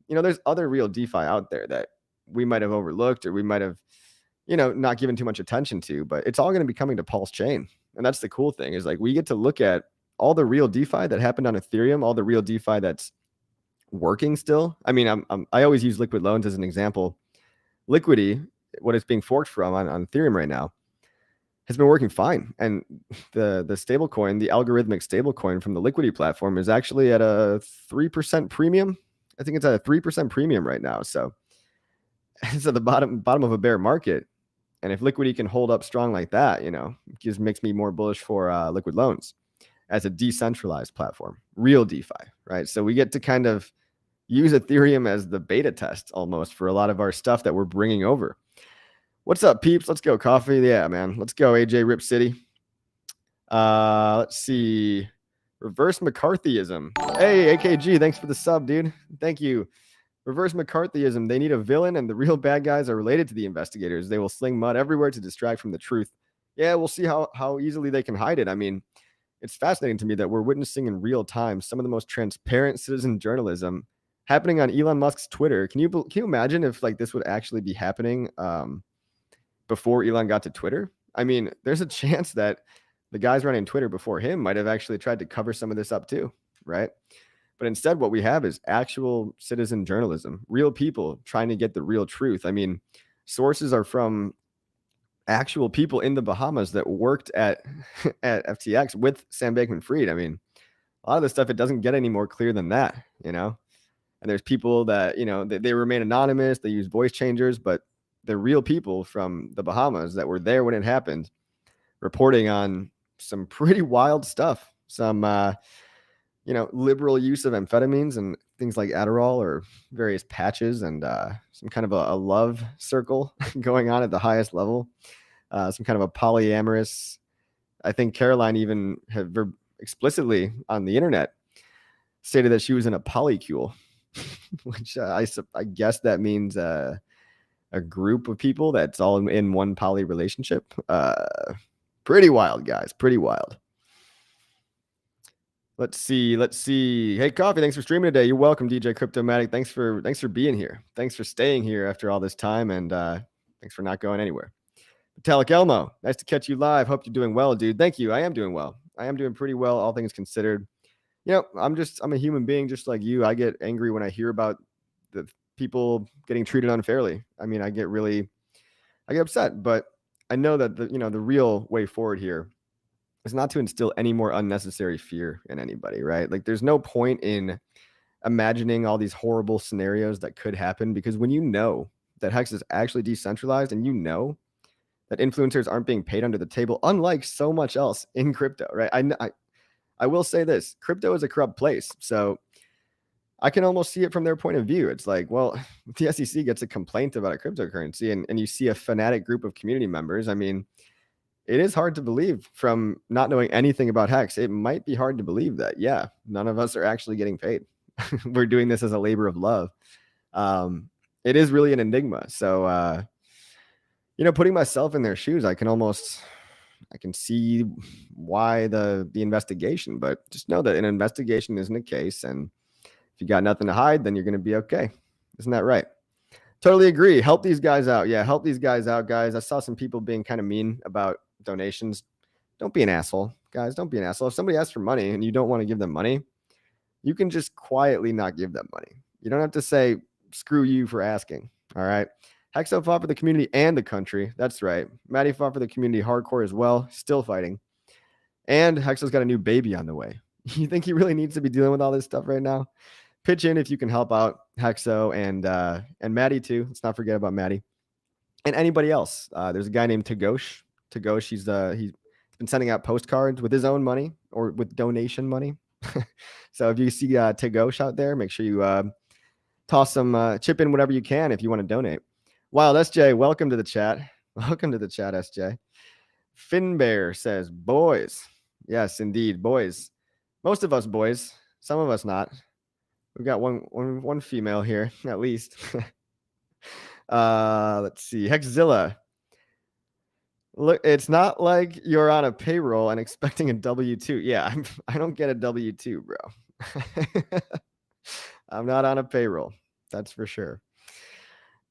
There's other real DeFi out there that we might have overlooked, or we might have, not given too much attention to, but it's all going to be coming to PulseChain. And that's the cool thing, is like we get to look at all the real DeFi that happened on Ethereum, all the real DeFi that's working still. I mean, I always use liquid loans as an example. Liquidity, what it's being forked from on Ethereum right now, has been working fine. And the stable coin, the algorithmic stable coin from the Liquidity platform, is actually at a 3% premium. I think it's at a 3% premium right now. So it's at the bottom of a bear market. And if Liquidity can hold up strong like that, it just makes me more bullish for liquid loans as a decentralized platform, real DeFi, right? So we get to kind of use Ethereum as the beta test almost for a lot of our stuff that we're bringing over. What's up, peeps? Let's go, coffee. Yeah, man. Let's go, AJ Rip City. Let's see. Reverse McCarthyism. Hey, AKG, thanks for the sub, dude. Thank you. Reverse McCarthyism. They need a villain, and the real bad guys are related to the investigators. They will sling mud everywhere to distract from the truth. Yeah, we'll see how easily they can hide it. I mean, it's fascinating to me that we're witnessing in real time some of the most transparent citizen journalism happening on Elon Musk's Twitter. Can you imagine if like this would actually be happening before Elon got to Twitter? I mean, there's a chance that the guys running Twitter before him might have actually tried to cover some of this up too, right? But instead, what we have is actual citizen journalism, real people trying to get the real truth. I mean, sources are from actual people in the Bahamas that worked at FTX with Sam Bankman-Fried. I mean, a lot of this stuff, it doesn't get any more clear than that, And there's people that, they remain anonymous. They use voice changers, but they're real people from the Bahamas that were there when it happened, reporting on some pretty wild stuff. Some, liberal use of amphetamines and things like Adderall or various patches, and some kind of a love circle going on at the highest level. Some kind of a polyamorous. I think Caroline even had explicitly on the internet stated that she was in a polycule, which I guess that means a group of people that's all in one poly relationship. Pretty wild, guys. Pretty wild. Let's see. Hey, Coffee, thanks for streaming today. You're welcome, DJ Cryptomatic. Thanks for being here. Thanks for staying here after all this time, and thanks for not going anywhere. Metallic Elmo, nice to catch you live. Hope you're doing well, dude. Thank you. I am doing well. I am doing pretty well, all things considered. You know, I'm a human being just like you. I get angry when I hear about the people getting treated unfairly. I mean, I get upset, but I know that the real way forward here is not to instill any more unnecessary fear in anybody, right? Like there's no point in imagining all these horrible scenarios that could happen, because when you know that Hex is actually decentralized and you know that influencers aren't being paid under the table, unlike so much else in crypto, right? I will say this, crypto is a corrupt place. So I can almost see it from their point of view. It's like, well, the SEC gets a complaint about a cryptocurrency and you see a fanatic group of community members. I mean, it is hard to believe from not knowing anything about Hex. It might be hard to believe that, yeah, none of us are actually getting paid. We're doing this as a labor of love. It is really an enigma. So, putting myself in their shoes, I can see why the investigation, but just know that an investigation isn't a case. And if you got nothing to hide, then you're going to be okay. Isn't that right? Totally agree. Help these guys out. Yeah, help these guys out, guys. I saw some people being kind of mean about donations. Don't be an asshole, guys. Don't be an asshole. If somebody asks for money and you don't want to give them money, you can just quietly not give them money. You don't have to say, screw you for asking. All right. Hexo fought for the community and the country. That's right. Maddie fought for the community hardcore as well. Still fighting. And Hexo's got a new baby on the way. You think he really needs to be dealing with all this stuff right now? Pitch in if you can help out Hexo and Maddie too. Let's not forget about Maddie and anybody else. There's a guy named Tagosh. Tagosh, he's been sending out postcards with his own money or with donation money. So if you see Tagosh out there, make sure you toss some chip in whatever you can if you want to donate. Wild SJ, welcome to the chat. Welcome to the chat, SJ. Finbear says, boys. Yes, indeed, boys. Most of us boys, some of us not. We've got one female here, at least. Let's see. Hexzilla. Look, it's not like you're on a payroll and expecting a W-2. Yeah, I don't get a W-2, bro. I'm not on a payroll. That's for sure.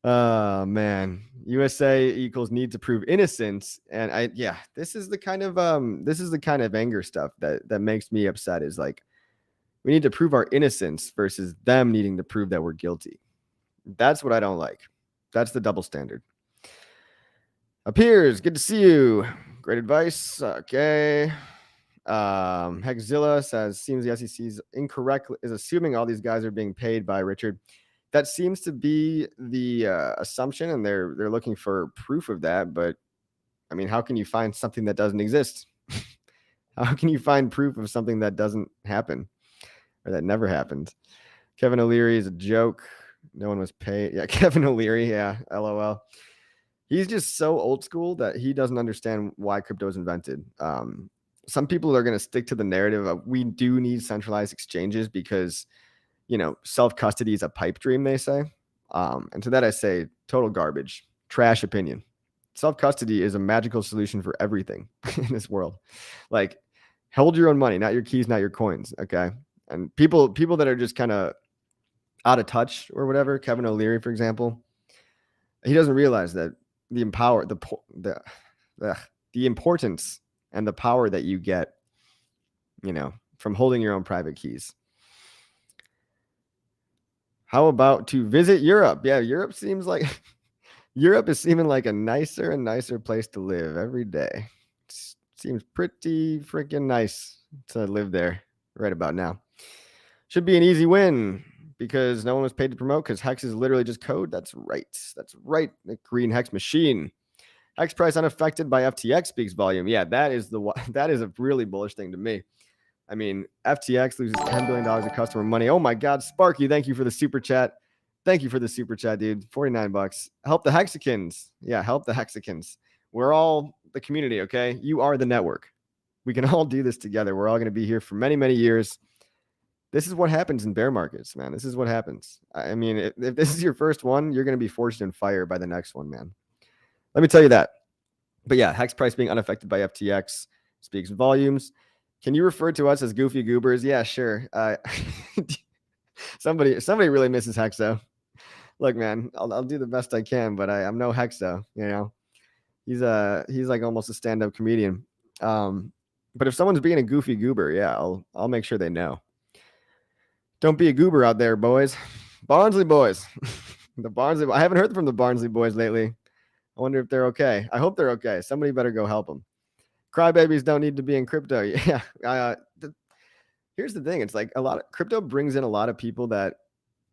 Man, USA equals need to prove innocence. And this is the kind of anger stuff that makes me upset, is like, we need to prove our innocence versus them needing to prove that we're guilty. That's what I don't like. That's the double standard. Appears, good to see you. Great advice. Okay. Hexzilla says, seems the SEC is assuming all these guys are being paid by Richard. That seems to be the assumption, and they're looking for proof of that. But I mean, how can you find something that doesn't exist? How can you find proof of something that doesn't happen? Or that never happened? Kevin O'Leary is a joke. No one was paid. Yeah, Kevin O'Leary. Yeah, LOL. He's just so old school that he doesn't understand why crypto was invented. Some people are going to stick to the narrative of we do need centralized exchanges because, self-custody is a pipe dream, they say. And to that I say, total garbage. Trash opinion. Self-custody is a magical solution for everything in this world. Like, hold your own money, not your keys, not your coins, okay? And people that are just kind of out of touch or whatever, Kevin O'Leary, for example, he doesn't realize that the importance and the power that you get, from holding your own private keys. How about to visit Europe? Yeah, Europe is seeming like a nicer and nicer place to live every day. Seems pretty freaking nice to live there right about now. Should be an easy win because no one was paid to promote, because Hex is literally just code. That's right. The green Hex machine. Hex price unaffected by FTX speaks volume. Yeah, that is a really bullish thing to me. I mean, FTX loses $10 billion of customer money. Oh my God, Sparky, thank you for the super chat. Thank you for the super chat, dude. $49. Help the Hexicans. Yeah, help the Hexicans. We're all the community, okay? You are the network. We can all do this together. We're all going to be here for many, many years. This is what happens in bear markets, man. This is what happens. I mean, if this is your first one, you're going to be forged in fire by the next one, man. Let me tell you that. But yeah, Hex price being unaffected by FTX speaks volumes. Can you refer to us as goofy goobers? Yeah, sure. Somebody really misses Hexo. Look, man, I'll do the best I can, but I'm no Hexo. You know, he's like almost a stand-up comedian. But if someone's being a goofy goober, yeah, I'll make sure they know. Don't be a goober out there, boys. Barnsley boys. The Barnsley. I haven't heard from the Barnsley boys lately. I wonder if they're okay. I hope they're okay. Somebody better go help them. Crybabies don't need to be in crypto. Yeah. Here's the thing. It's like a lot of crypto brings in a lot of people that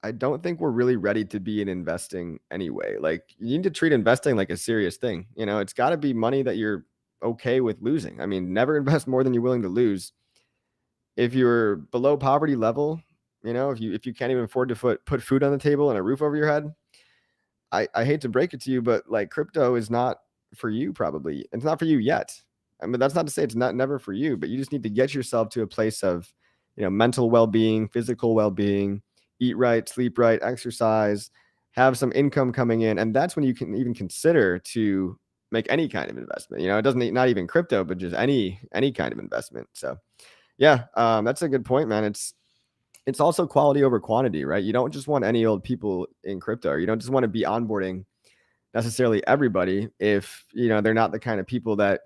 I don't think we're really ready to be in investing anyway. Like you need to treat investing like a serious thing. You know, it's got to be money that you're okay with losing. I mean, never invest more than you're willing to lose. If you're below poverty level, you know, if you can't even afford to put food on the table and a roof over your head, I hate to break it to you, but like crypto is not for you. Probably it's not for you yet. I mean, that's not to say it's not never for you, but you just need to get yourself to a place of, you know, mental well-being, physical well-being, eat right, sleep right, exercise, have some income coming in, and that's when you can even consider to make any kind of investment. You know, it doesn't not even crypto, but just any kind of investment. So, yeah, that's a good point, man. It's also quality over quantity, right? You don't just want any old people in crypto. Or you don't just want to be onboarding necessarily everybody if, you know, they're not the kind of people that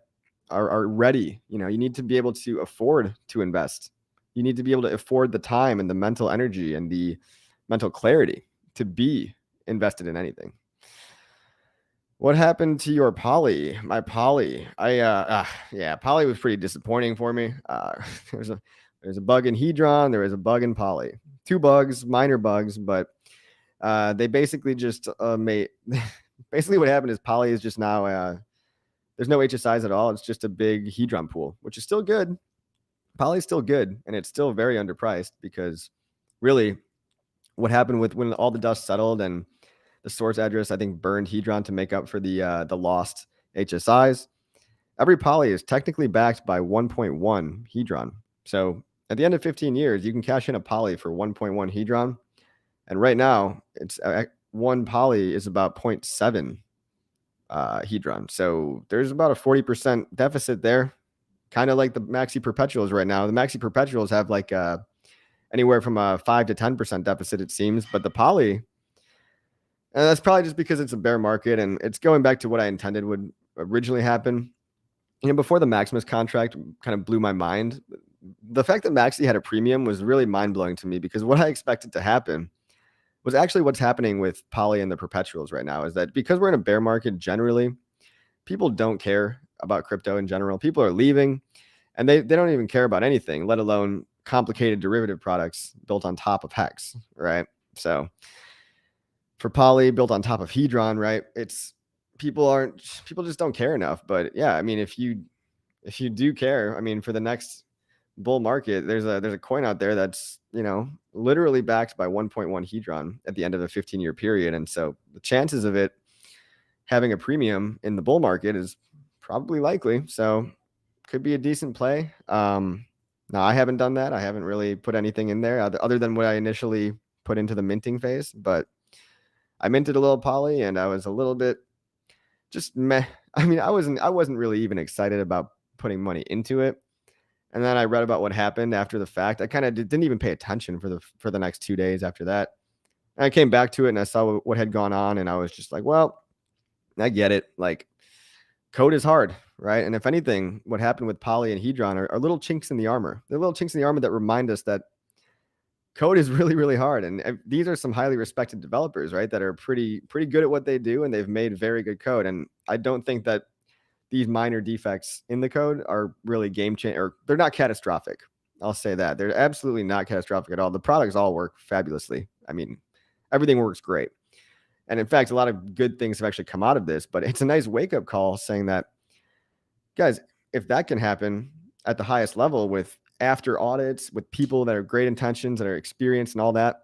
are ready. You know, you need to be able to afford to invest. You need to be able to afford the time and the mental energy and the mental clarity to be invested in anything. What happened to your poly? My poly. Yeah, poly was pretty disappointing for me. There's a bug in Hedron. There is a bug in poly. 2 bugs, minor bugs, but they basically just made. Basically, what happened is poly is just now. There's no HSIs at all. It's just a big Hedron pool, which is still good. Poly is still good, and it's still very underpriced because really, what happened with when all the dust settled and the source address, I think, burned Hedron to make up for the lost HSIs. Every poly is technically backed by 1.1 Hedron. So at the end of 15 years, you can cash in a poly for 1.1 Hedron. And right now, it's one poly is about 0.7 Hedron. So there's about a 40% deficit there, kind of like the maxi perpetuals right now. The maxi perpetuals have like anywhere from a 5 to 10% deficit, it seems. But the poly, and that's probably just because it's a bear market and it's going back to what I intended would originally happen. You know, before the Maximus contract kind of blew my mind, the fact that Maxi had a premium was really mind-blowing to me because what I expected to happen was actually what's happening with poly and the perpetuals right now is that because we're in a bear market generally, people don't care about crypto in general. People are leaving and they don't even care about anything, let alone complicated derivative products built on top of HEX, right? So for poly built on top of Hedron, right? It's people just don't care enough. But yeah, I mean, if you do care, I mean, for the next bull market, there's a coin out there that's, you know, literally backed by 1.1 Hedron at the end of a 15-year period. And so the chances of it having a premium in the bull market is probably likely. So could be a decent play. Now I haven't done that. I haven't really put anything in there other than what I initially put into the minting phase, but I minted a little poly and I was a little bit just meh. I mean, I wasn't really even excited about putting money into it. And then I read about what happened after the fact. I kind of didn't even pay attention for the next 2 days after that. And I came back to it and I saw what had gone on and I was just like, well, I get it. Like code is hard, right? And if anything, what happened with Poly and Hedron are little chinks in the armor. They're little chinks in the armor that remind us that code is really, really hard. And these are some highly respected developers, right? That are pretty good at what they do and they've made very good code. And I don't think that these minor defects in the code are really game changer, or they're not catastrophic. I'll say that. They're absolutely not catastrophic at all. The products all work fabulously. I mean, everything works great. And in fact, a lot of good things have actually come out of this, but it's a nice wake-up call saying that, guys, if that can happen at the highest level with after audits, with people that are great intentions, that are experienced and all that,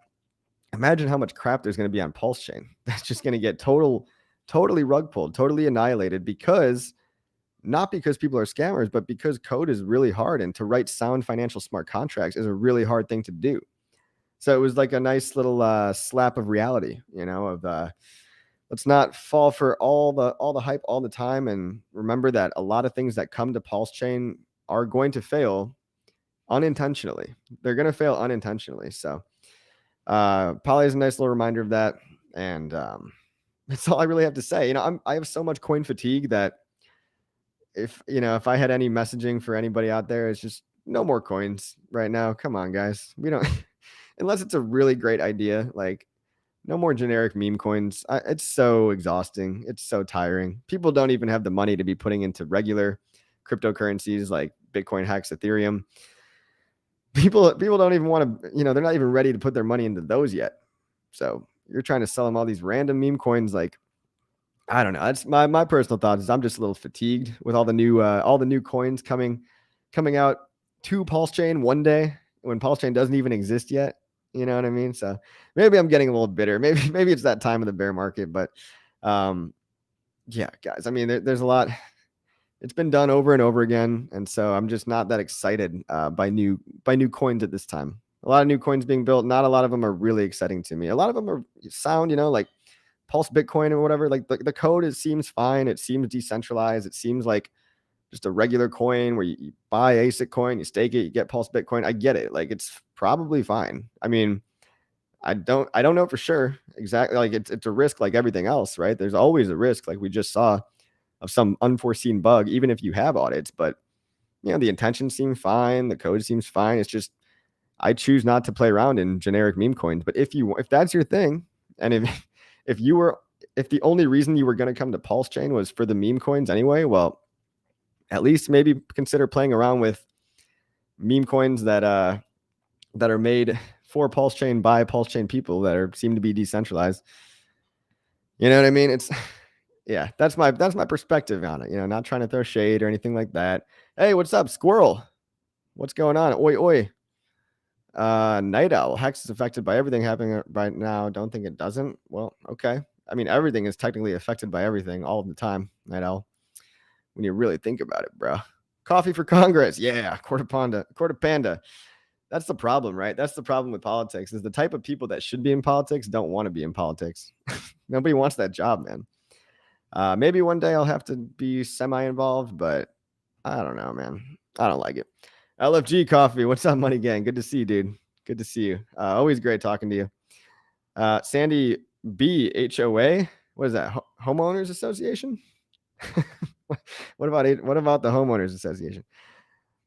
imagine how much crap there's going to be on PulseChain. That's just going to get totally rug pulled, totally annihilated not because people are scammers, but because code is really hard. And to write sound financial smart contracts is a really hard thing to do. So it was like a nice little slap of reality, you know, of let's not fall for all the hype all the time. And remember that a lot of things that come to PulseChain are going to fail unintentionally. They're going to fail unintentionally. So Poly is a nice little reminder of that. And that's all I really have to say. You know, I have so much coin fatigue that if I had any messaging for anybody out there, it's just no more coins right now. Come on, guys. We don't, unless it's a really great idea, like no more generic meme coins. It's so exhausting. It's so tiring. People don't even have the money to be putting into regular cryptocurrencies like Bitcoin, HEX, Ethereum. People don't even want to, they're not even ready to put their money into those yet. So you're trying to sell them all these random meme coins. Like, I don't know. That's my personal thoughts is I'm just a little fatigued with all the new coins coming out to PulseChain one day when PulseChain doesn't even exist yet. You know what I mean? So maybe I'm getting a little bitter. Maybe it's that time of the bear market, but yeah, guys. I mean, there's a lot. It's been done over and over again, and so I'm just not that excited by new coins at this time. A lot of new coins being built. Not a lot of them are really exciting to me. A lot of them are sound, like Pulse Bitcoin or whatever. Like the code seems fine. It seems decentralized. It seems like just a regular coin where you buy ASIC coin, you stake it, you get Pulse Bitcoin. I get it. Like it's probably fine. I mean, I don't know for sure exactly. Like it's a risk like everything else, right? There's always a risk, like we just saw, of some unforeseen bug, even if you have audits. But the intention seems fine, the code seems fine. It's just I choose not to play around in generic meme coins. But if that's your thing, and if the only reason you were going to come to PulseChain was for the meme coins anyway, well, at least maybe consider playing around with meme coins that are made for PulseChain by PulseChain people that seem to be decentralized. You know what I mean? It's yeah, that's my perspective on it. Not trying to throw shade or anything like that. Hey, what's up, Squirrel? What's going on? Oi, oi. Night Owl. Hex is affected by everything happening right now. Don't think it doesn't. Well, okay. I mean, everything is technically affected by everything all the time, Night Owl. When you really think about it, bro. Coffee for Congress. Yeah, Quarter Panda. That's the problem, right? That's the problem with politics is the type of people that should be in politics don't want to be in politics. Nobody wants that job, man. Maybe one day I'll have to be semi-involved, but I don't know, man. I don't like it. LFG Coffee. What's up, Money Gang? Good to see you, dude. Good to see you. Always great talking to you. Sandy B, HOA. What is that? Homeowners Association? What about the Homeowners Association?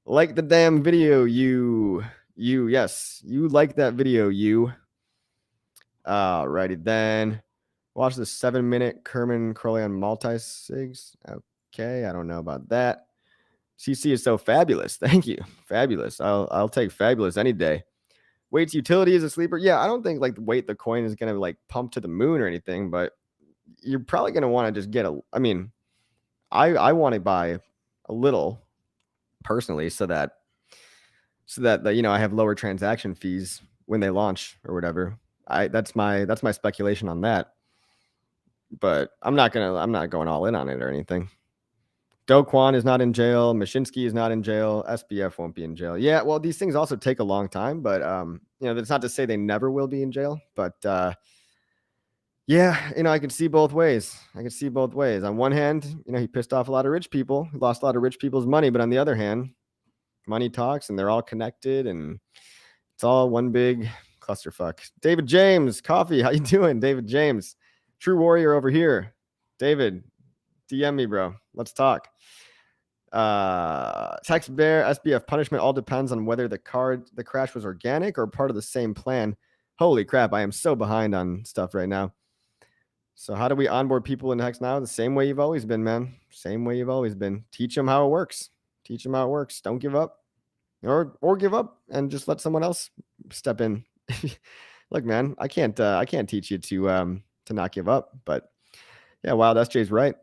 Like the damn video, you yes, you like that video, you. Alrighty then. Watch the 7-minute Kerman Crowley on multi-sigs. Okay, I don't know about that. CC is so fabulous. Thank you. Fabulous. I'll take fabulous any day. Wait's utility is a sleeper. Yeah, I don't think like Wait the coin is gonna like pump to the moon or anything, but you're probably gonna want to just get I want to buy a little personally so that I have lower transaction fees when they launch or whatever. That's my speculation on that. But I'm not going all in on it or anything. Do Kwon is not in jail. Mashinsky is not in jail. SBF won't be in jail. Yeah, well, these things also take a long time, but that's not to say they never will be in jail. But yeah, I can see both ways. On one hand, he pissed off a lot of rich people, lost a lot of rich people's money, but on the other hand, money talks and they're all connected and it's all one big clusterfuck. David James, coffee. How you doing, David James? True warrior over here. David, DM me, bro. Let's talk. Tex Bear, SBF punishment all depends on whether the crash was organic or part of the same plan. Holy crap, I am so behind on stuff right now. So how do we onboard people in Hex now? The same way you've always been, man. Same way you've always been. Teach them how it works. Don't give up. Or give up and just let someone else step in. Look, man, I can't teach you to not give up. But yeah, wow, SJ's right.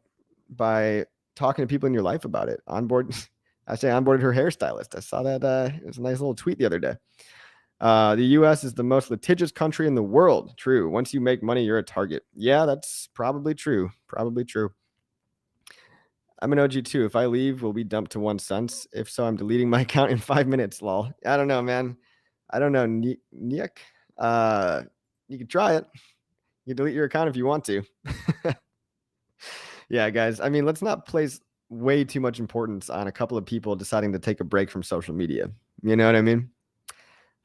By talking to people in your life about it. I onboarded her hairstylist. I saw that it was a nice little tweet the other day. The US is the most litigious country in the world. True. Once you make money, you're a target. Yeah, that's probably true. I'm an OG too. If I leave, will we dump to 1 cent? If so, I'm deleting my account in 5 minutes, lol. I don't know, man. I don't know, Nick. You can try it. You delete your account if you want to. Yeah, guys. Let's not place way too much importance on a couple of people deciding to take a break from social media. You know what I mean?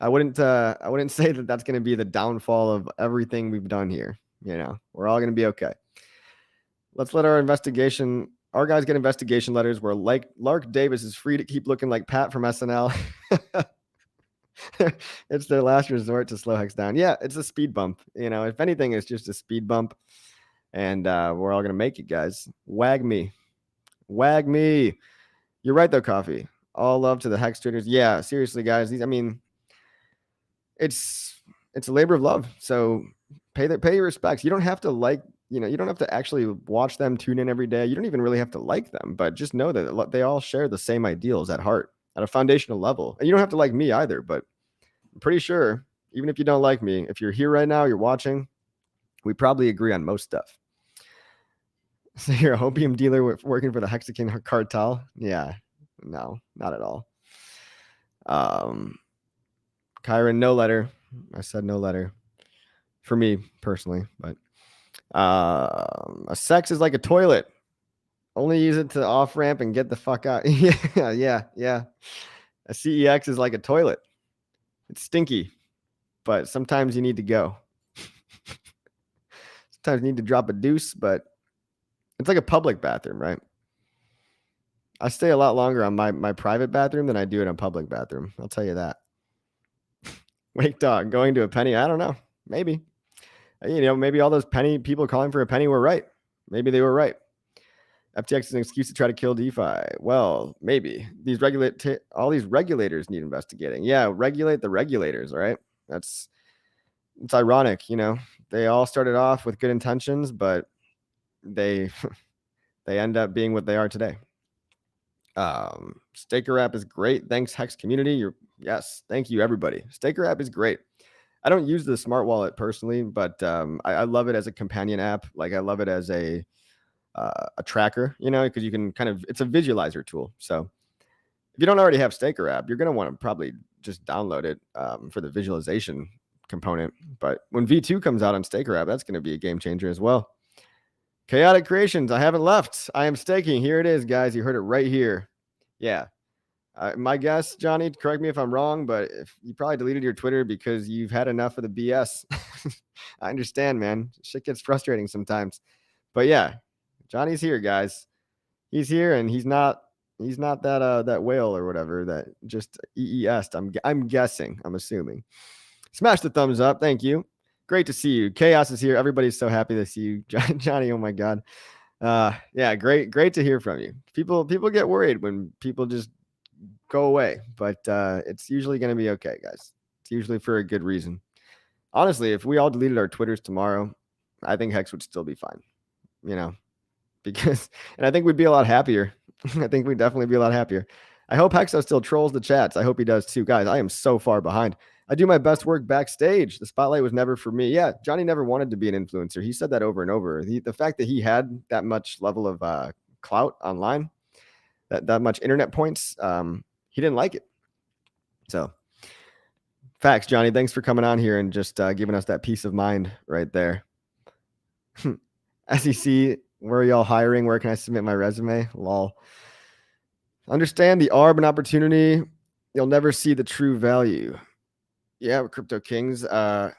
I wouldn't say that that's going to be the downfall of everything we've done here. You know, we're all going to be okay. Let's let our guys get investigation letters where like Lark Davis is free to keep looking like Pat from SNL. It's their last resort to slow Hex down. Yeah, it's a speed bump. You know, if anything, it's just a speed bump. And we're all going to make it, guys. Wag me. Wag me. You're right, though, Coffee. All love to the Hex traders. Yeah, seriously, guys. It's a labor of love. So pay your respects. You don't have to you don't have to actually watch them, tune in every day. You don't even really have to like them, but just know that they all share the same ideals at heart at a foundational level. And you don't have to like me either, but I'm pretty sure even if you don't like me, if you're here right now, you're watching, we probably agree on most stuff. So you're a opium dealer working for the Hexakin cartel? Yeah, no, not at all. Kyron, no letter. I said no letter for me personally, but a sex is like a toilet. Only use it to off ramp and get the fuck out. yeah. A CEX is like a toilet. It's stinky, but sometimes you need to go. Sometimes you need to drop a deuce, but it's like a public bathroom, right? I stay a lot longer on my private bathroom than I do in a public bathroom. I'll tell you that. Wake dog, going to a penny. I don't know. Maybe. You know, maybe all those penny people calling for a penny were right. Maybe they were right. FTX is an excuse to try to kill DeFi. Well, maybe. All these regulators need investigating. Yeah, regulate the regulators, right? It's ironic, you know. They all started off with good intentions, but they end up being what they are today. Staker app is great. Thanks, Hex community. Yes, thank you, everybody. Staker app is great. I don't use the smart wallet personally, but I love it as a companion app. Like I love it as a tracker, you know, because you can it's a visualizer tool. So if you don't already have Staker app, you're going to want to probably just download it for the visualization component. But when V2 comes out on Staker app, that's going to be a game changer as well. Chaotic Creations, I haven't left. I am staking. Here it is, guys. You heard it right here. Yeah. My guess, Johnny, correct me if I'm wrong, but if you probably deleted your Twitter because you've had enough of the BS. I understand, man. Shit gets frustrating sometimes. But yeah, Johnny's here, guys. He's here, and he's not that whale or whatever that just EES'd. I'm guessing. I'm assuming. Smash the thumbs up. Thank you. Great to see you. Chaos is here. Everybody's so happy to see you, Johnny. Oh my God. Yeah, great to hear from you. People get worried when people just go away, but it's usually going to be okay, guys. It's usually for a good reason. Honestly, if we all deleted our Twitters tomorrow, I think Hex would still be fine, you know, and I think we'd be a lot happier. I think we'd definitely be a lot happier. I hope Hexo still trolls the chats. I hope he does too. Guys, I am so far behind. I do my best work backstage. The spotlight was never for me. Yeah, Johnny never wanted to be an influencer. He said that over and over. The fact that he had that much level of clout online, that much internet points, he didn't like it. So, facts, Johnny. Thanks for coming on here and just giving us that peace of mind right there. SEC, where are y'all hiring? Where can I submit my resume? Lol. Understand the arb and opportunity. You'll never see the true value. Yeah, Crypto Kings. Yeah,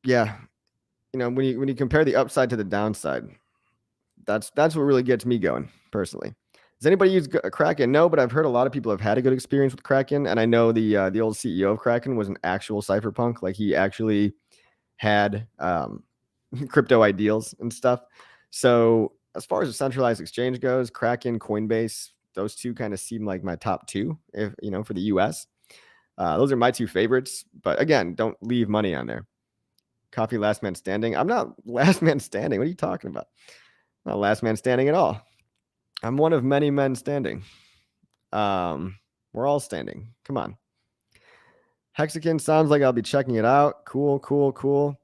you know, when you compare the upside to the downside, that's what really gets me going personally. Does anybody use Kraken? No, but I've heard a lot of people have had a good experience with Kraken, and I know the old CEO of Kraken was an actual cypherpunk. Like he actually had crypto ideals and stuff. So as far as a centralized exchange goes, Kraken, Coinbase, those two kind of seem like my top two, if you know, for the US. Those are my two favorites, but again, don't leave money on there. Coffee last man standing. I'm not last man standing. What are you talking about? Not last man standing at all. I'm one of many men standing. We're all standing. Come on. Hexakin sounds like I'll be checking it out. Cool.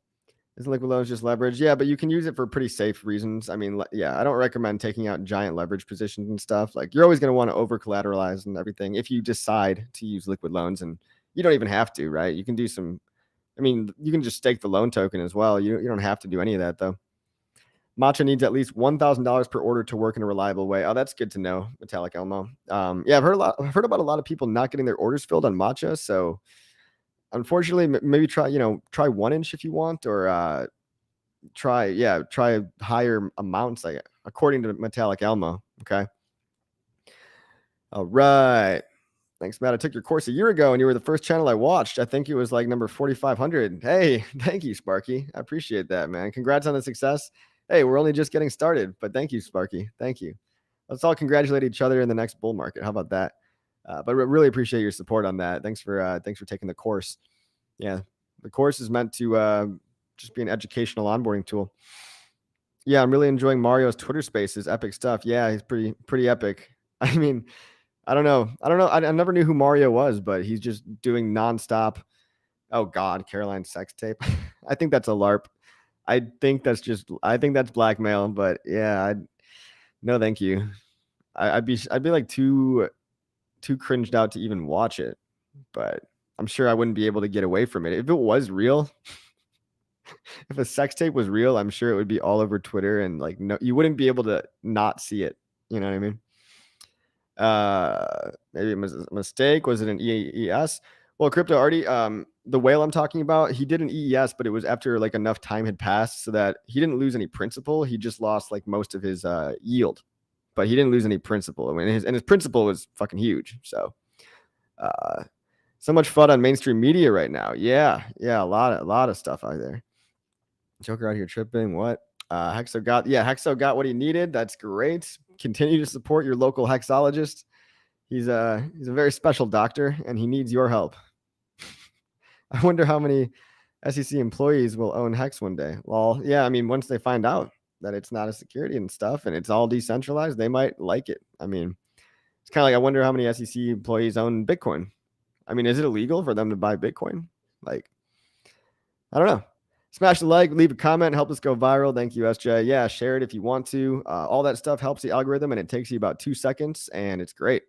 Isn't liquid loans just leverage? Yeah, but you can use it for pretty safe reasons. I mean, yeah, I don't recommend taking out giant leverage positions and stuff. Like you're always going to want to over collateralize and everything if you decide to use liquid loans, and you don't even have to, right? You can do some, I mean, you can just stake the loan token as well. You don't have to do any of that though. Matcha needs at least $1,000 per order to work in a reliable way. Oh, that's good to know, Metallic Elmo. Yeah, I've heard about a lot of people not getting their orders filled on Matcha. So unfortunately, maybe try 1 inch if you want, or try higher amounts, like according to Metallic Elmo. Okay. All right. Thanks, Matt. I took your course a year ago and you were the first channel I watched. I think it was like number 4,500. Hey, thank you, Sparky. I appreciate that, man. Congrats on the success. Hey, we're only just getting started, but thank you, Sparky. Thank you. Let's all congratulate each other in the next bull market. How about that? But really appreciate your support on that. Thanks for taking the course. Yeah, the course is meant to just be an educational onboarding tool. Yeah, I'm really enjoying Mario's Twitter Spaces. Epic stuff. Yeah, he's pretty epic. I mean, I don't know. I never knew who Mario was, but he's just doing nonstop. Oh God, Caroline sex tape. I think that's a LARP. I think that's blackmail. But yeah, no, thank you. I'd be like too cringed out to even watch it. But I'm sure I wouldn't be able to get away from it if it was real. If a sex tape was real, I'm sure it would be all over Twitter, and like no, you wouldn't be able to not see it. You know what I mean? Maybe it was a mistake. Was it an EES? Well, Crypto already, the whale I'm talking about, he did an EES, but it was after like enough time had passed so that he didn't lose any principal. He just lost like most of his yield, but he didn't lose any principal. I mean, his principal was fucking huge. So, so much fun on mainstream media right now. Yeah, a lot of stuff out there. Joker out here tripping. What? Hexo got what he needed. That's great. Continue to support your local hexologist. He's a very special doctor, and he needs your help. I wonder how many SEC employees will own Hex one day. Well, yeah, I mean, once they find out that it's not a security and stuff, and it's all decentralized, they might like it. I mean, it's kind of like, I wonder how many SEC employees own Bitcoin. I mean, is it illegal for them to buy Bitcoin? Like, I don't know. Smash the like, leave a comment, help us go viral. Thank you, SJ. Yeah, share it if you want to. All that stuff helps the algorithm, and it takes you about 2 seconds, and it's great.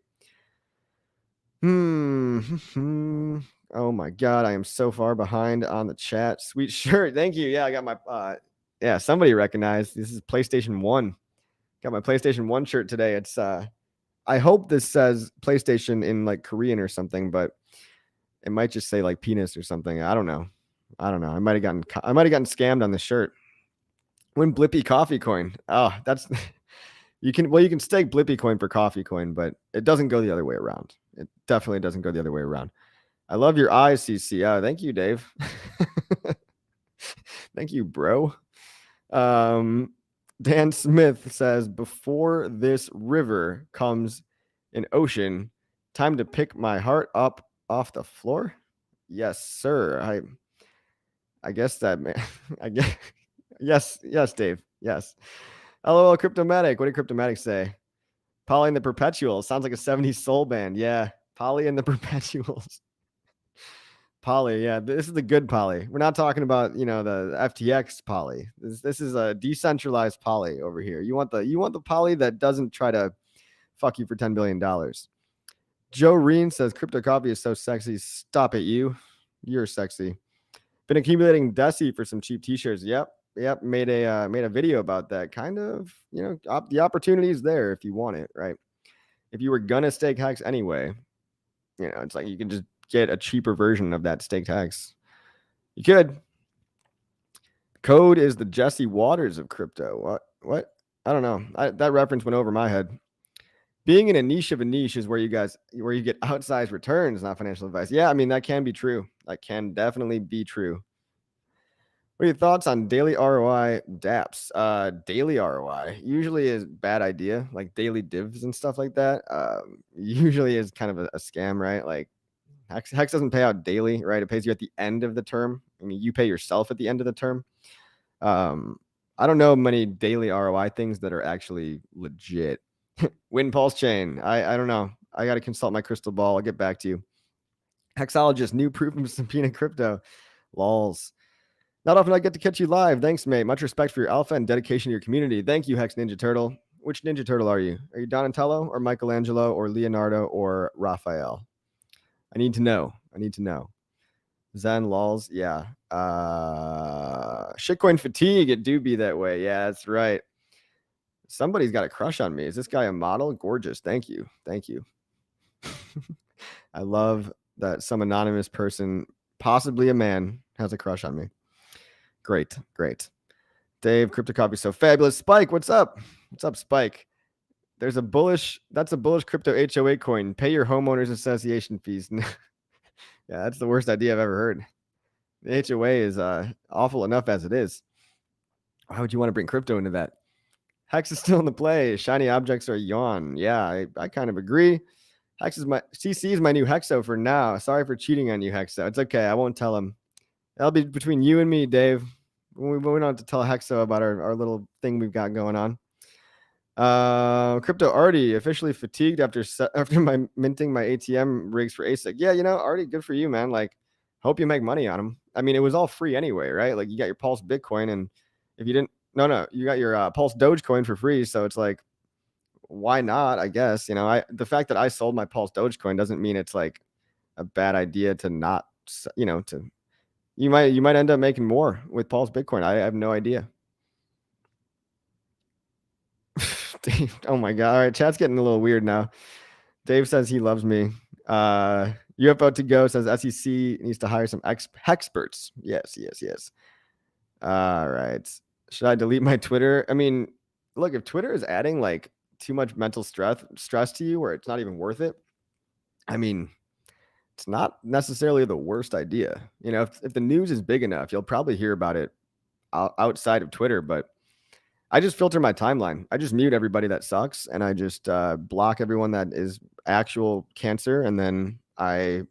Oh my God, I am so far behind on the chat. Sweet shirt. Thank you. Yeah, I got my somebody recognized. This is PlayStation 1. Got my PlayStation 1 shirt today. It's I hope this says PlayStation in like Korean or something, but it might just say like penis or something. I don't know. I might have gotten scammed on the shirt. Win Blippy Coffee Coin. Oh, that's you can stake Blippy Coin for Coffee Coin, but it doesn't go the other way around. It definitely doesn't go the other way around. I love your eyes, CC. Oh, thank you, Dave. Thank you, bro. Dan Smith says, before this river comes an ocean, time to pick my heart up off the floor. Yes, sir. I guess that, man. I guess. Yes, Dave. Yes. LOL, Cryptomatic. What did Cryptomatic say? Polly and the Perpetuals. Sounds like a 70s soul band. Yeah. Polly and the Perpetuals. Polly. Yeah. This is the good Polly. We're not talking about, the FTX Polly. This is a decentralized Polly over here. You want the Polly that doesn't try to fuck you for $10 billion. Joe Reen says, Crypto Coffee is so sexy. Stop it, you. You're sexy. Been accumulating Deci for some cheap t-shirts. Yep. Made a video about that. Kind of, the opportunity is there if you want it, right? If you were gonna stake Hex anyway, it's like you can just get a cheaper version of that staked Hex. You could. Code is the Jesse Waters of crypto. What? I don't know. That reference went over my head. Being in a niche of a niche is where you get outsized returns, not financial advice. Yeah, I mean, that can be true. That can definitely be true. What are your thoughts on daily ROI dApps? Daily ROI usually is a bad idea, like daily divs and stuff like that. Usually is kind of a scam, right? Like Hex doesn't pay out daily, right? It pays you at the end of the term. I mean, you pay yourself at the end of the term. I don't know many daily ROI things that are actually legit. Win PulseChain. I don't know. I got to consult my crystal ball. I'll get back to you. Hexologist, new proof from Subpoena Crypto. Lols. Not often I get to catch you live. Thanks, mate. Much respect for your alpha and dedication to your community. Thank you, Hex Ninja Turtle. Which Ninja Turtle are you? Are you Donatello or Michelangelo or Leonardo or Raphael? I need to know. Zen lols, yeah. Shitcoin fatigue, it do be that way. Yeah, that's right. Somebody's got a crush on me. Is this guy a model? Gorgeous. Thank you. Thank you. I love that some anonymous person, possibly a man, has a crush on me. Great, great. Dave, crypto coffee so fabulous. Spike, what's up? What's up, Spike? That's a bullish crypto HOA coin. Pay your homeowners association fees. Yeah, that's the worst idea I've ever heard. The HOA is awful enough as it is. Why would you want to bring crypto into that? Hex is still in the play. Shiny objects are yawn. Yeah, I kind of agree. Hex is my CC is my new Hexo for now. Sorry for cheating on you, Hexo. It's okay. I won't tell him. That'll be between you and me, Dave. We don't have to tell Hexo about our little thing we've got going on. Crypto Artie officially fatigued after my minting my ATM rigs for ASIC. Yeah, Artie, good for you, man. Like, hope you make money on them. I mean, it was all free anyway, right? Like, you got your Pulse Bitcoin, and if you didn't, no, you got your Pulse Dogecoin for free. So it's like, why not? I guess the fact that I sold my Pulse Dogecoin doesn't mean it's like a bad idea to not, you might end up making more with Pulse Bitcoin. I have no idea. Dave, oh my god! All right, chat's getting a little weird now. Dave says he loves me. UFO to go says SEC needs to hire some experts. Yes. All right. Should I delete my Twitter? I mean, look, if Twitter is adding like too much mental stress to you where it's not even worth it, I mean, it's not necessarily the worst idea. If the news is big enough, you'll probably hear about it outside of Twitter. But I just filter my timeline. I just mute everybody that sucks, and I just block everyone that is actual cancer, and then my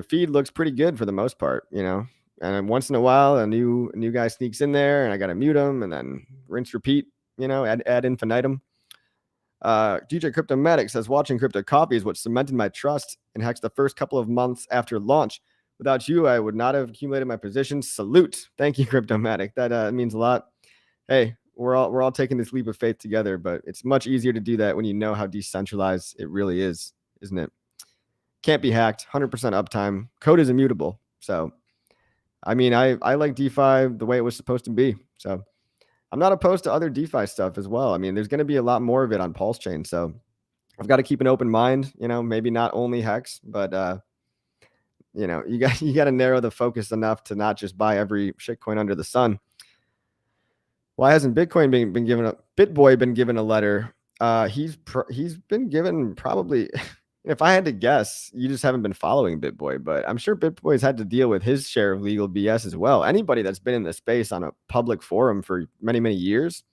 feed looks pretty good for the most part, And once in a while, a new guy sneaks in there, and I gotta mute him, and then rinse, repeat, ad infinitum. DJ Cryptomatic says, watching Crypto Coffee is what cemented my trust in Hex the first couple of months after launch. Without you, I would not have accumulated my positions. Salute. Thank you, Cryptomatic. That means a lot. Hey, we're all taking this leap of faith together, but it's much easier to do that when you know how decentralized it really is, isn't it? Can't be hacked, 100% uptime. Code is immutable. So, I mean, I like DeFi the way it was supposed to be. So, I'm not opposed to other DeFi stuff as well. I mean, there's going to be a lot more of it on PulseChain. So, I've got to keep an open mind, maybe not only Hex, but you got to narrow the focus enough to not just buy every shitcoin under the sun. Why hasn't Bitcoin been given BitBoy been given a letter? He's been given probably. If I had to guess, you just haven't been following BitBoy, but I'm sure BitBoy's had to deal with his share of legal BS as well. Anybody that's been in the space on a public forum for many, many years,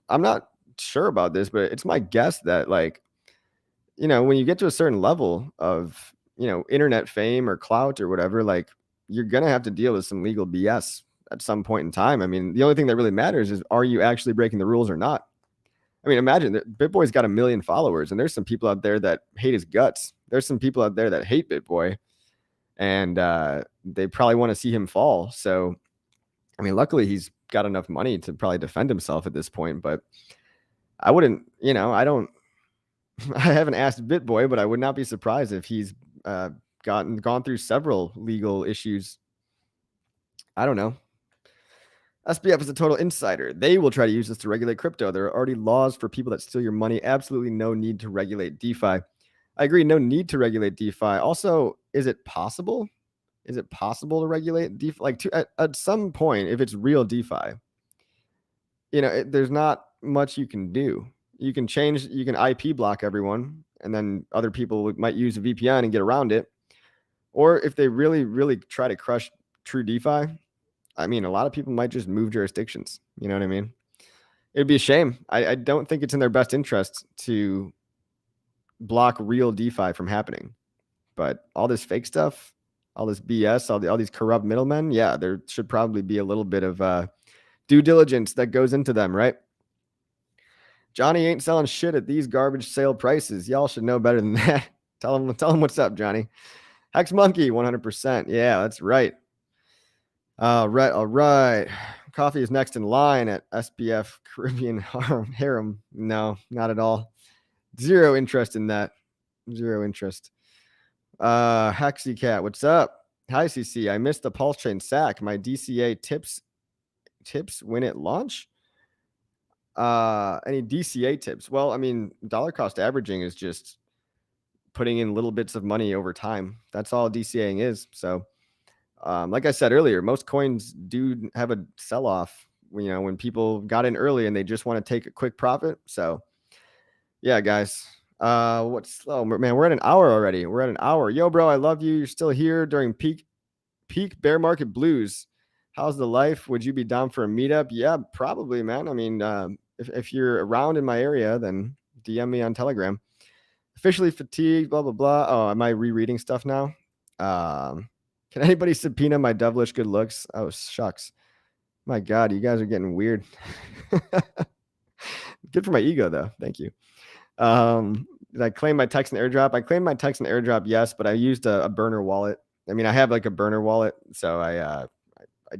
I'm not sure about this, but it's my guess that when you get to a certain level of, internet fame or clout or whatever, like you're going to have to deal with some legal BS at some point in time. I mean, the only thing that really matters is, are you actually breaking the rules or not? I mean, imagine that BitBoy's got 1 million followers, and there's some people out there that hate his guts. There's some people out there that hate BitBoy, and they probably want to see him fall. So, I mean, luckily he's got enough money to probably defend himself at this point. But I wouldn't, I haven't asked BitBoy, but I would not be surprised if he's gone through several legal issues. I don't know. SBF is a total insider. They will try to use this to regulate crypto. There are already laws for people that steal your money. Absolutely no need to regulate DeFi. I agree. No need to regulate DeFi. Also, is it possible? Is it possible to regulate DeFi? Like at some point, if it's real DeFi, there's not much you can do. You can IP block everyone, and then other people might use a VPN and get around it. Or if they really, really try to crush true DeFi, I mean, a lot of people might just move jurisdictions. You know what I mean? It'd be a shame. I don't think it's in their best interest to block real DeFi from happening. But all this fake stuff, all this BS, all these corrupt middlemen, yeah, there should probably be a little bit of due diligence that goes into them, right? Johnny ain't selling shit at these garbage sale prices. Y'all should know better than that. Tell him what's up, Johnny. Hex Monkey, 100%. Yeah, that's right. All right. Coffee is next in line at SPF Caribbean Harem. No, not at all. Zero interest in that. Zero interest. Hexy Cat, what's up? Hi, CC. I missed the PulseChain sack. My DCA tips when it launch. Any DCA tips? Well, I mean, dollar cost averaging is just putting in little bits of money over time. That's all DCAing is. So, like I said earlier, most coins do have a sell-off, you know, when people got in early and they just want to take a quick profit. So yeah, guys, what's slow, man? We're at an hour already. We're at an hour. Yo, bro, I love you. You're still here during peak bear market blues. How's the life? Would you be down for a meetup? Yeah, probably, man. I mean, if you're around in my area, then DM me on Telegram. Officially fatigued, blah, blah, blah. Oh, am I rereading stuff now? Can anybody subpoena my devilish good looks? Oh, shucks. My God, you guys are getting weird. Good for my ego, though. Thank you. Did I claim my text and airdrop? I claimed my text and airdrop, yes, but I used a burner wallet. I mean, I have like a burner wallet, so I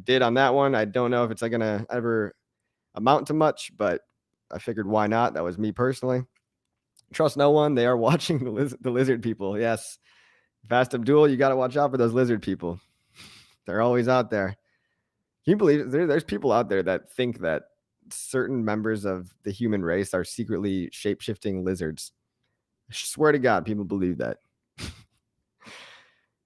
did on that one. I don't know if it's like gonna ever amount to much, but I figured why not? That was me personally. Trust no one. They are watching the lizard people. Yes, Fast Abdul, you got to watch out for those lizard people. They're always out there. Can you believe it? There's people out there that think that certain members of the human race are secretly shape-shifting lizards. I swear to God, people believe that.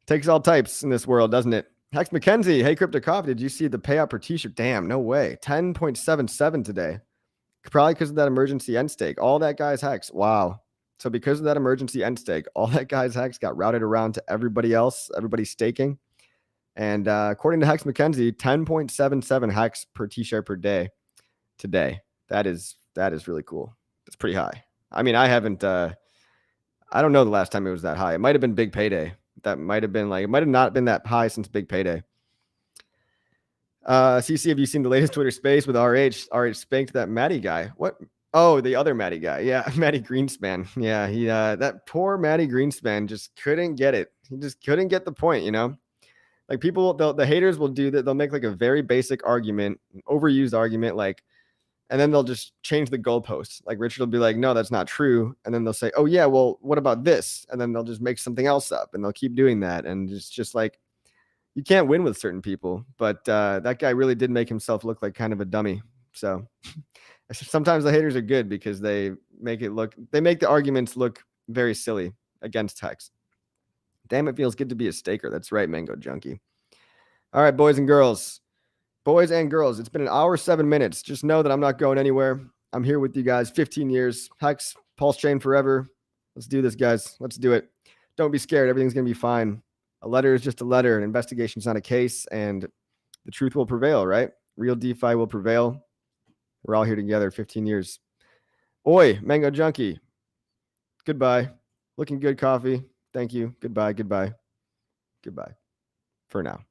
Takes all types in this world, doesn't it? Hex McKenzie, hey, Crypto Coffee, did you see the payout per t-shirt? Damn, no way. 10.77 today. Probably because of that emergency end stake. All that guy's Hex. Wow. So because of that emergency end stake, all that guy's Hex got routed around to everybody else, everybody's staking. And according to Hex McKenzie, 10.77 Hex per t-shirt per day today. That is really cool. That's pretty high. I mean, I haven't, I don't know the last time it was that high. It might have been Big Payday. That might have been like, it might have not been that high since Big Payday. CC, have you seen the latest Twitter space with RH? RH spanked that Matty guy. What? Oh, the other Matty guy. Yeah, Matty Greenspan. Yeah, he that poor Matty Greenspan just couldn't get it. He just couldn't get the point, you know? Like people, the haters will do that. They'll make like a very basic argument, an overused argument, like, and then they'll just change the goalposts. Like Richard will be like, no, that's not true. And then they'll say, oh yeah, well, what about this? And then they'll just make something else up and they'll keep doing that. And it's just like, you can't win with certain people, but that guy really did make himself look like kind of a dummy. So sometimes the haters are good because they make the arguments look very silly against Hex. Damn, it feels good to be a staker. That's right, Mango Junkie. All right, boys and girls. Boys and girls, it's been an hour, 7 minutes. Just know that I'm not going anywhere. I'm here with you guys 15 years. Hex, PulseChain forever. Let's do this, guys. Let's do it. Don't be scared. Everything's going to be fine. A letter is just a letter. An investigation is not a case, and the truth will prevail, right? Real DeFi will prevail. We're all here together 15 years. Oi, Mango Junkie. Goodbye. Looking good, coffee. Thank you. Goodbye. Goodbye. Goodbye. For now.